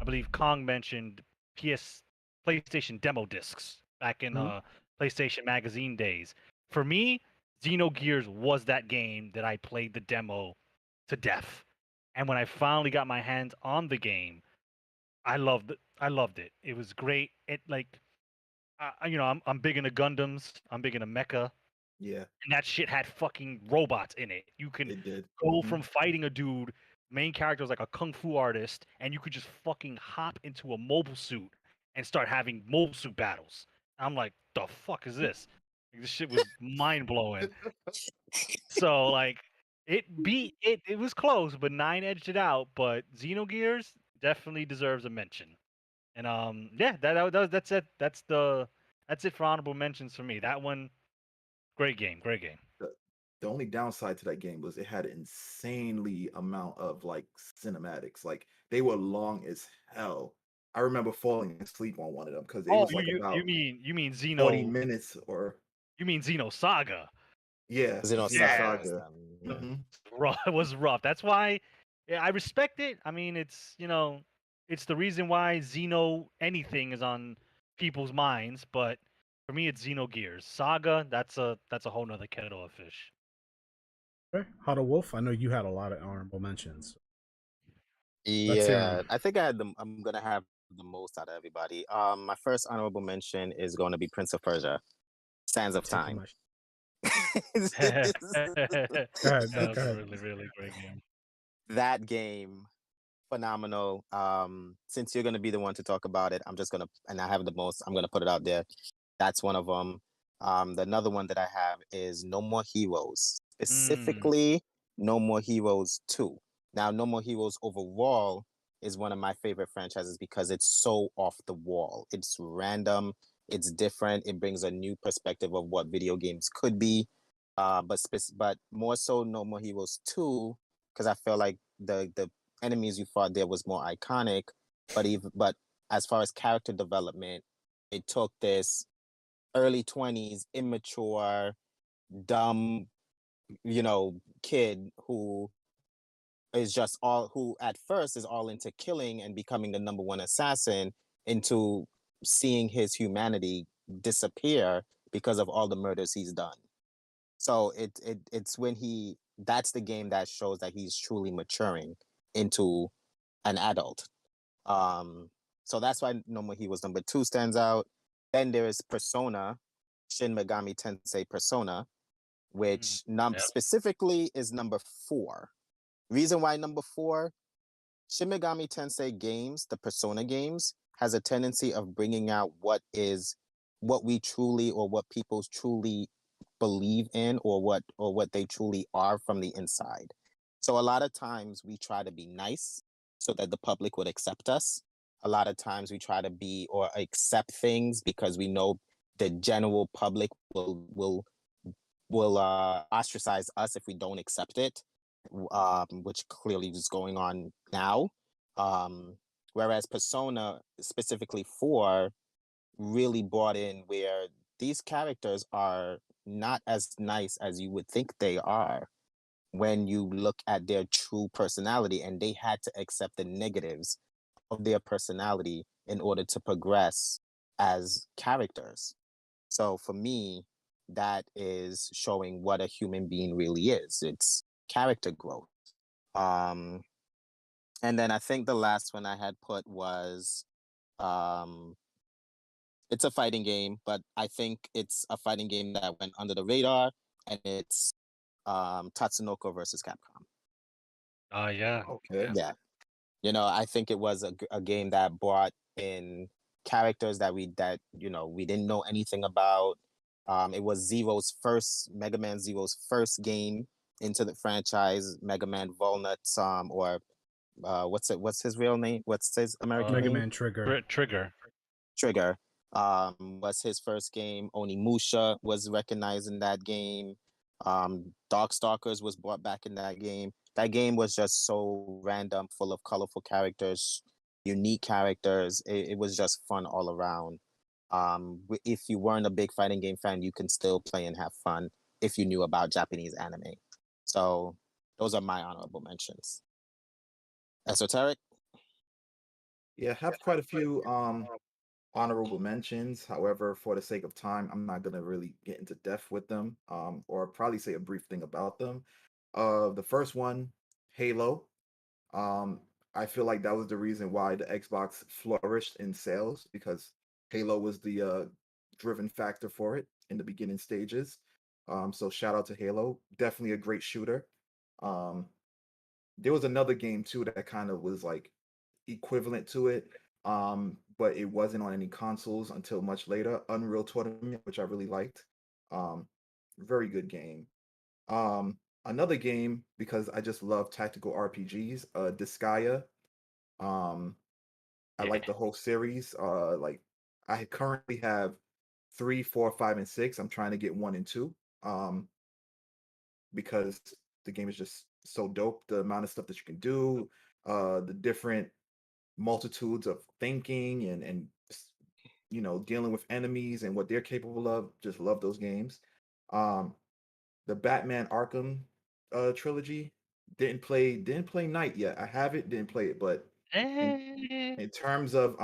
believe Kong mentioned PlayStation demo discs back in PlayStation Magazine days. For me, Xenogears was that game that I played the demo to death. And when I finally got my hands on the game, I loved it. It was great. It like I'm big into Gundams. I'm big into mecha. Yeah, And that shit had fucking robots in it. You can it did. go Mhm. from fighting a dude, main character was like a kung fu artist, and you could just fucking hop into a mobile suit and start having mobile suit battles. I'm like, the fuck is this? Like, this shit was mind blowing. So like, it was close, but 9 edged it out. But Xenogears definitely deserves a mention. And yeah, that's it. That's it for honorable mentions for me. That one, great game. The only downside to that game was it had insanely amount of like cinematics. Like they were long as hell. I remember falling asleep on one of them because it Oh, was like about you mean 40 Xeno? minutes or You mean Xenosaga? yeah, Xenosaga. Xenosaga. Mhm. It was rough. That's why, yeah, I respect it. I mean, it's it's the reason why Xeno anything is on people's minds. But for me, it's Xenogears. Saga, that's a whole nother kettle of fish. Okay. How to Wolf? I know you had a lot of honorable mentions. Let's hear 'em. Yeah, I think I'm gonna have the most out of everybody. My first honorable mention is going to be Prince of Persia, Sands of Taking Time. my That's Go ahead. a really great game. That game, phenomenal. Since you're gonna be the one to talk about it, I'm just gonna, and I have the most. I'm gonna put it out there. That's one of them. Another one that I have is No More Heroes, specifically No More Heroes 2. Now, No More Heroes overall is one of my favorite franchises because it's so off the wall. It's random, it's different, it brings a new perspective of what video games could be. But more so No More Heroes 2, because I feel like the enemies you fought there was more iconic, but as far as character development, it took this early 20s immature dumb kid who at first is all into killing and becoming the number one assassin, into seeing his humanity disappear because of all the murders he's done. So it's when that's the game that shows that he's truly maturing into an adult. So that's why No More Heroes number 2 stands out. Then there is Persona, Shin Megami Tensei Persona, which specifically is number 4. Reason why number 4, Shin Megami Tensei games, the Persona games, has a tendency of bringing out what we truly, or what people truly believe in, or what they truly are from the inside. So a lot of times we try to be nice so that the public would accept us. A lot of times we try to be or accept things because we know the general public will ostracize us if we don't accept it, which clearly is going on now. Whereas Persona, specifically 4, really brought in where these characters are not as nice as you would think they are when you look at their true personality, and they had to accept the negatives of their personality in order to progress as characters. So for me, that is showing what a human being really is. It's character growth. And then I think the last one I had put was it's a fighting game, but I think it's a fighting game that went under the radar, and it's Tatsunoko versus Capcom. Yeah. Okay. Yeah. I think it was a game that brought in characters that we didn't know anything about. It was Mega Man Zero's first game into the franchise. Mega Man Volnuts, or what's his real name? What's his American Mega name? Man Trigger. Trigger was his first game. Onimusha was recognized in that game. Darkstalkers was brought back in that game. That game was just so random, full of colorful characters, unique characters. It was just fun all around. If you weren't a big fighting game fan, you can still play and have fun if you knew about Japanese anime. So those are my honorable mentions. Esoteric? Yeah, I have quite a few honorable mentions. However, for the sake of time, I'm not gonna really get into depth with them, or probably say a brief thing about them. The first one, Halo. Um, I feel like that was the reason why the Xbox flourished in sales, because Halo was the driven factor for it in the beginning stages. So shout out to Halo. Definitely a great shooter. Um, there was another game too that kind of was like equivalent to it, but it wasn't on any consoles until much later. Unreal Tournament, which I really liked. Um, very good game. Another game, because I just love tactical RPGs, Disgaea. I like the whole series. Like I currently have 3, 4, 5, and 6. I'm trying to get 1 and 2. Because the game is just so dope. The amount of stuff that you can do, the different multitudes of thinking and dealing with enemies and what they're capable of. Just love those games. The Batman Arkham trilogy, didn't play Night yet. I have it, didn't play it, but in Eh, in terms of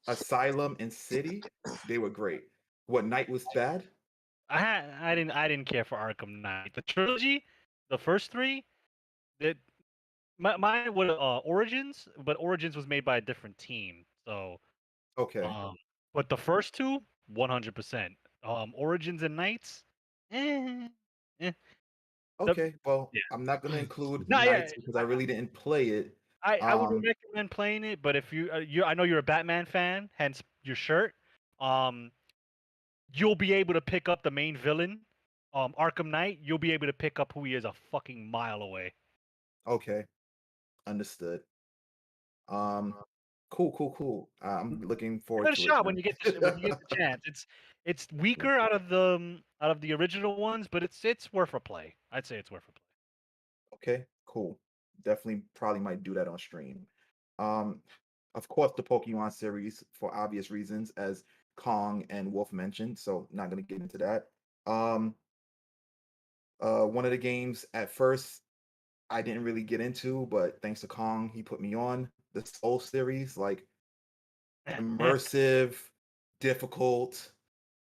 Asylum and City, they were great. What, Night was bad? I didn't care for Arkham Knight. The trilogy, the first 3, that mine was Origins, but Origins was made by a different team. So, Okay. but the first 2, 100%. Origins and Knights, eh, eh. The, Okay, well, yeah. I'm not gonna include No, yeah. Knights because I really didn't play it. I would recommend playing it, but if I know you're a Batman fan, hence your shirt. Um, you'll be able to pick up the main villain, Arkham Knight. You'll be able to pick up who he is a fucking mile away. Okay, understood. Um, cool. I'm looking Give forward it a to it shot when then. you get the chance. It's weaker out of the original ones, but it's worth a play. I'd say it's worth a play. Okay, cool. Definitely probably might do that on stream. Um, of course, the Pokemon series for obvious reasons, as Kong and Wolf mentioned, so not gonna get into that. Um, one of the games at first I didn't really get into, but thanks to Kong, he put me on the Soul series, like immersive, difficult,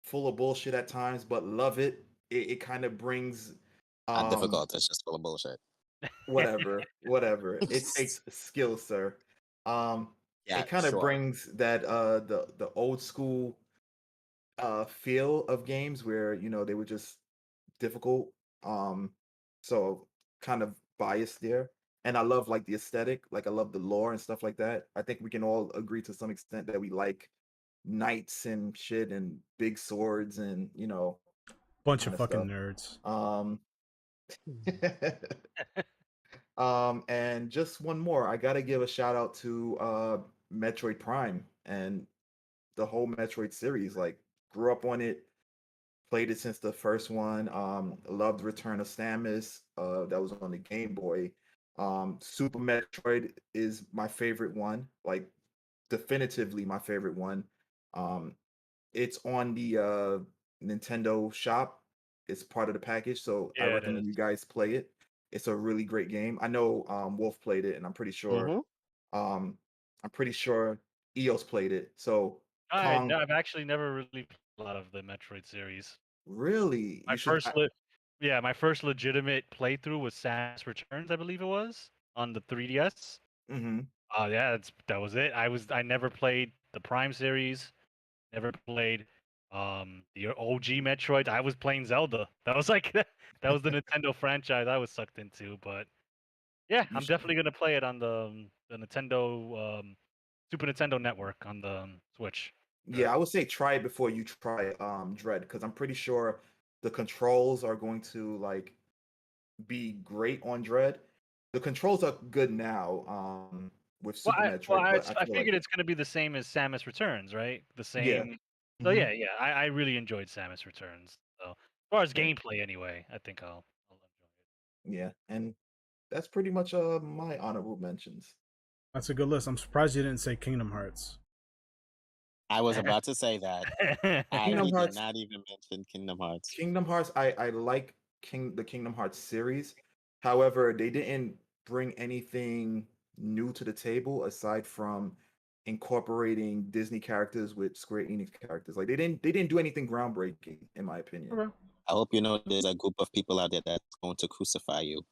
full of bullshit at times, but love it. it kind of brings Not difficult. It's just full of bullshit. whatever. It takes skill, sir. Yeah, It kind of sure. brings that the old school feel of games where they were just difficult. So kind of biased there. And I love like the aesthetic, like I love the lore and stuff like that. I think we can all agree to some extent that we like knights and shit and big swords and Bunch kind of of fucking stuff. nerds. And just one more, I gotta give a shout out to Metroid Prime and the whole Metroid series. Like, grew up on it, played it since the first one. Loved Return of Samus. That was on the Game Boy. Super Metroid is my favorite one, like definitively my favorite one. Um, it's on the Nintendo shop. It's part of the package, so I Yeah, it recommend is. you guys play it. It's a really great game. I know Wolf played it, and I'm pretty sure Eos played it. So Kong, I've actually never really played a lot of the Metroid series. really, My you should. my first legitimate playthrough was Samus Returns, I believe it was, on the 3DS. Mm-hmm. Yeah, that was it. I never played the Prime series, never played the OG Metroid. I was playing Zelda. That was like that was the Nintendo franchise I was sucked into. But yeah, You I'm sh- definitely gonna play it on the Nintendo Super Nintendo Network on the Switch. Sure. Yeah, I would say try it before you try Dread, because I'm pretty sure the controls are going to like be great on Dread. The controls are good now with Well, Super Metroid, but I I feel like figured it's gonna be the same as Samus Returns, right? The yeah. same. So Hmm. yeah, I really enjoyed Samus Returns. So as far as Yeah, gameplay, anyway, I think I'll enjoy it. yeah, and that's pretty much my honorable mentions. That's a good list. I'm surprised you didn't say Kingdom Hearts. I was about to say that. Kingdom He did Hearts, not even mention Kingdom Hearts. I like the Kingdom Hearts series. However, they didn't bring anything new to the table aside from incorporating Disney characters with Square Enix characters. Like they didn't do anything groundbreaking, in my opinion. Okay. I hope you know there's a group of people out there that's going to crucify you.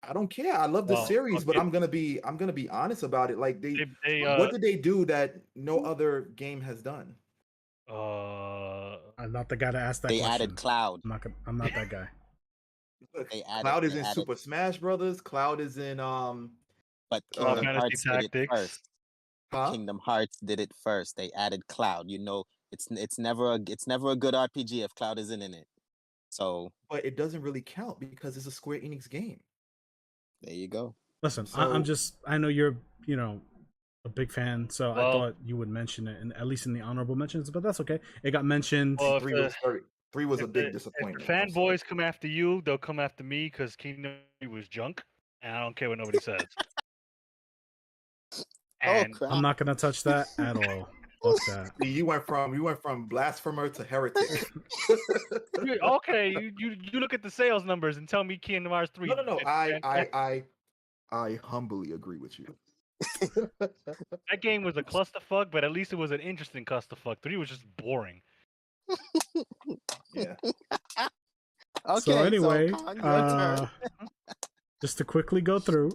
I don't care. I love the Well, series, but okay, I'm gonna be honest about it. Like they what did they do that no other game has done? I'm not the guy to ask that They question. added Cloud. I'm not that guy. Look, They added. Cloud is They in added. Super Smash Brothers. Cloud is in But Final Kingdom uh Fantasy Hearts did it Tactics. first. huh? Kingdom Hearts did it first. They added Cloud. It's never a good RPG if Cloud isn't in it. So But it doesn't really count because it's a Square Enix game. there you go. Listen, I'm So just. I know you're. A big fan, so I Well, thought you would mention it, and at least in the honorable mentions. But that's okay. It got mentioned. well, three was a if big the disappointment. I'm sorry. fanboys come after you, they'll come after me because Kingdom Hearts was junk, and I don't care what nobody says. Oh And I'm crap! not gonna touch that at all. Fuck that. See, you went from blasphemer to heretic. okay, you look at the sales numbers and tell me Kingdom Hearts 3. No. it's fantastic. I humbly agree with you. That game was a clusterfuck, but at least it was an interesting clusterfuck. 3 was just boring. Yeah. Okay, So anyway, Kong, your turn. just to quickly go through,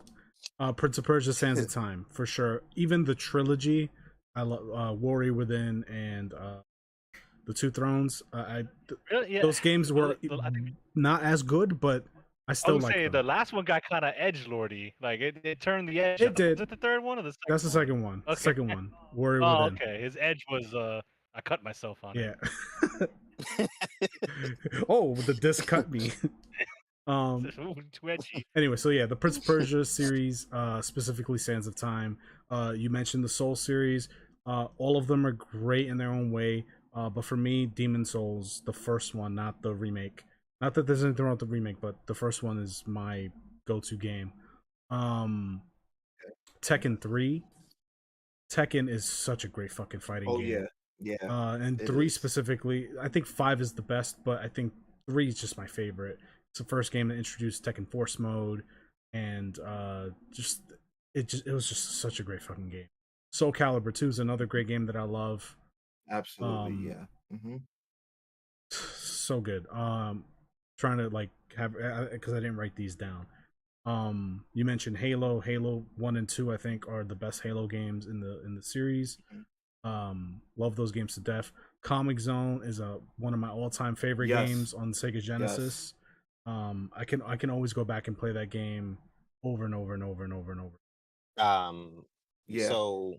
Prince of Persia: Sands of Time for sure. Even the trilogy, I love Warrior Within and the Two Thrones. Really? Yeah. Those games were I think not as good, but I I still would like say them. the last one got kind of edgelordy. Like it turned the edge. It up. did. Was it the third one or the second? That's the second one. Okay. Second one. Warrior Oh, Within. okay. His edge was I cut myself on Yeah. it. Oh, the disc cut me. Ooh, too edgy. Anyway, so yeah, the Prince of Persia series, specifically Sands of Time. You mentioned the Soul series. All of them are great in their own way. But for me, Demon Souls, the first one, not the remake. Not that there's anything wrong with the remake, but the first one is my go-to game. Tekken 3. Tekken is such a great fucking fighting Oh game. yeah. And it 3 is. specifically, I think 5 is the best, but I think 3 is just my favorite. It's the first game that introduced Tekken Force mode, and it was just such a great fucking game. Soul Calibur 2 is another great game that I love. Absolutely, yeah. So good. trying to like have because I didn't write these down. You mentioned Halo. Halo 1 and 2 I think are the best Halo games in the series. Love those games to death. Comic Zone is one of my all-time favorite games on Sega Genesis. I can always go back and play that game over and over and over and over and over. So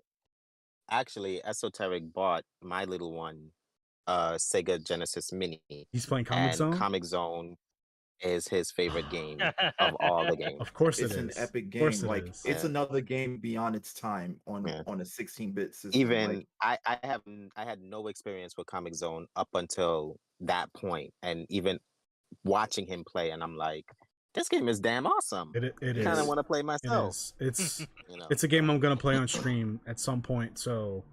actually Esoteric bought my little one Sega Genesis Mini. He's playing Comic Zone? Comic Zone is his favorite game of all the games. Of course it's an epic game. Like it's another game beyond its time on a 16-bit system. Even like, I had no experience with Comic Zone up until that point, and even watching him play, and I'm like, this game is damn awesome. It is. Kind of want to play myself. It's it's a game I'm gonna play on stream at some point. So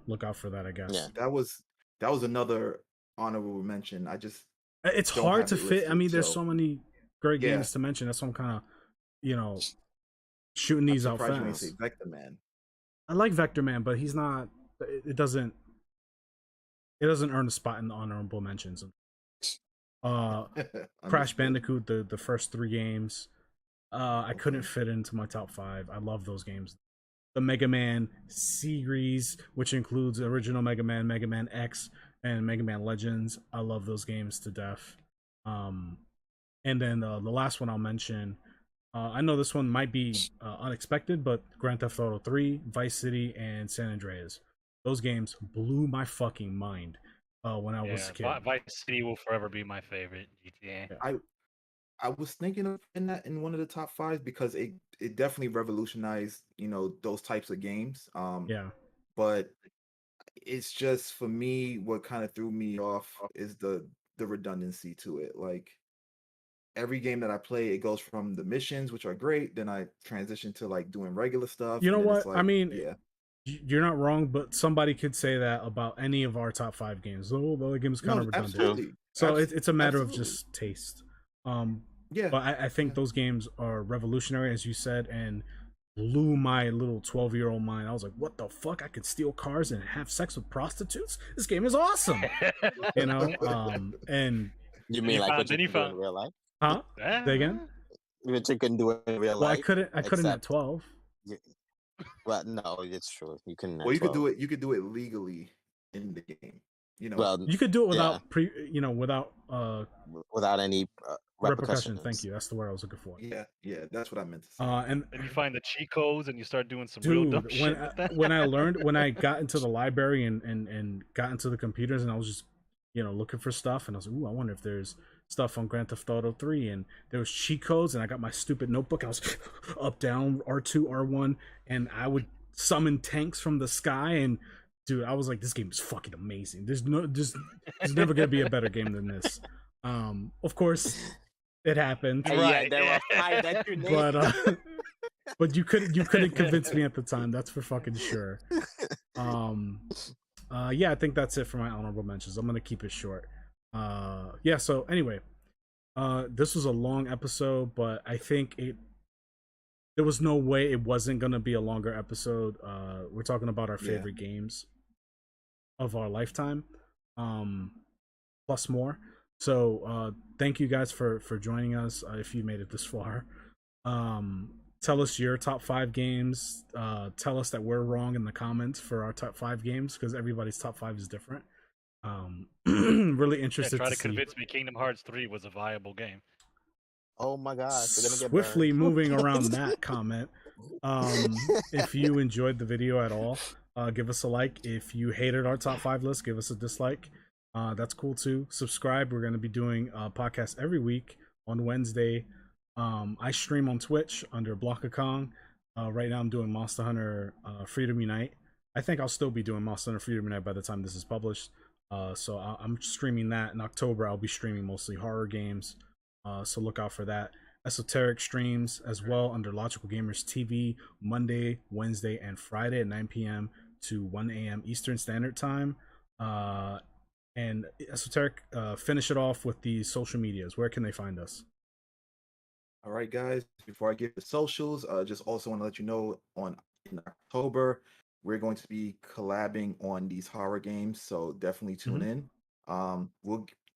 look out for that. I guess. Yeah. That was another honorable mention. It's hard to fit. I mean, there's so many great games to mention. That's why I'm kind of, shooting these out fast. Say Vector Man. I like Vector Man, but he's not. It doesn't earn a spot in the honorable mentions. Crash Bandicoot, the first 3 games, I couldn't fit into my top 5. I love those games. The Mega Man series, which includes original Mega Man, Mega Man X, and Mega Man Legends. I love those games to death. And then the last one I'll mention, I know this one might be unexpected, but Grand Theft Auto 3, Vice City, and San Andreas. Those games blew my fucking mind when I was a kid. Vice City will forever be my favorite GTA. Yeah. I was thinking of in one of the top 5 because it definitely revolutionized, those types of games. But it's just, for me, what kind of threw me off is the redundancy to it. Like, every game that I play, it goes from the missions, which are great, then I transition to like doing regular stuff. You know what? Like, I mean, you're not wrong, but somebody could say that about any of our top 5 games. The other game's kind of redundant. Absolutely. So it's a matter of just taste. But I think those games are revolutionary, as you said, and blew my little 12-year-old mind. I was like, what the fuck? I could steal cars and have sex with prostitutes? This game is awesome. And you mean like what you can do in real life? Huh? Say again? What you can do in real life? Well, I couldn't at 12. Well, no, it's true. You can. Well, you could do it. You could do it legally in the game. Well, you could do it without without any repercussions. Thank you. That's the word I was looking for. Yeah, that's what I meant to say. And you find the cheat codes and you start doing some real dumb shit. When I got into the library and got into the computers, and I was just looking for stuff, and I was like, ooh, I wonder if there's stuff on Grand Theft Auto 3, and there was cheat codes, and I got my stupid notebook. I was up, down, R2, R1, and I would summon tanks from the sky, and dude, I was like, this game is fucking amazing. There's never gonna be a better game than this. Of course, it happened. Right. Yeah, there were 5 that you named. But you couldn't convince me at the time. That's for fucking sure. I think that's it for my honorable mentions. I'm gonna keep it short. So anyway, this was a long episode, but I think there was no way it wasn't gonna be a longer episode. We're talking about our favorite games of our lifetime, plus more. So thank you guys for joining us. If you made it this far, tell us your top 5 games. Tell us that we're wrong in the comments for our top 5 games, because everybody's top 5 is different. Really interested to convince me Kingdom Hearts 3 was a viable game. Oh my gosh, we're gonna get swiftly moving around that comment. If you enjoyed the video at all, give us a like. If you hated our top 5 list, give us a dislike. That's cool too. Subscribe. We're going to be doing a podcast every week on Wednesday. I stream on Twitch under Blanka Kong. Right now I'm doing Monster Hunter Freedom Unite. I think I'll still be doing Monster Hunter Freedom Unite by the time this is published. So I'm streaming that in October. I'll be streaming mostly horror games. So look out for that. Esoteric streams as well under Logical Gamers TV Monday, Wednesday, and Friday at 9 p.m. to 1 a.m. Eastern Standard Time. And Esoteric, finish it off with the social medias. Where can they find us? All right, guys. Before I give the socials, just also want to let you know in October we're going to be collabing on these horror games, so definitely tune in.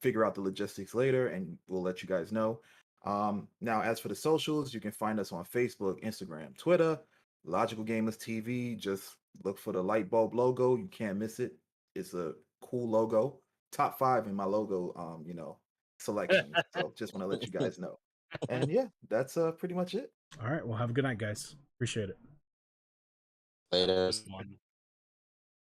figure out the logistics later, and we'll let you guys know. Now, as for the socials, you can find us on Facebook, Instagram, Twitter, Logical Gamers TV. Just look for the light bulb logo. You can't miss it. It's a cool logo. Top 5 in my logo, selections. So just want to let you guys know. And yeah, that's pretty much it. All right. Well, have a good night, guys. Appreciate it. Later. One.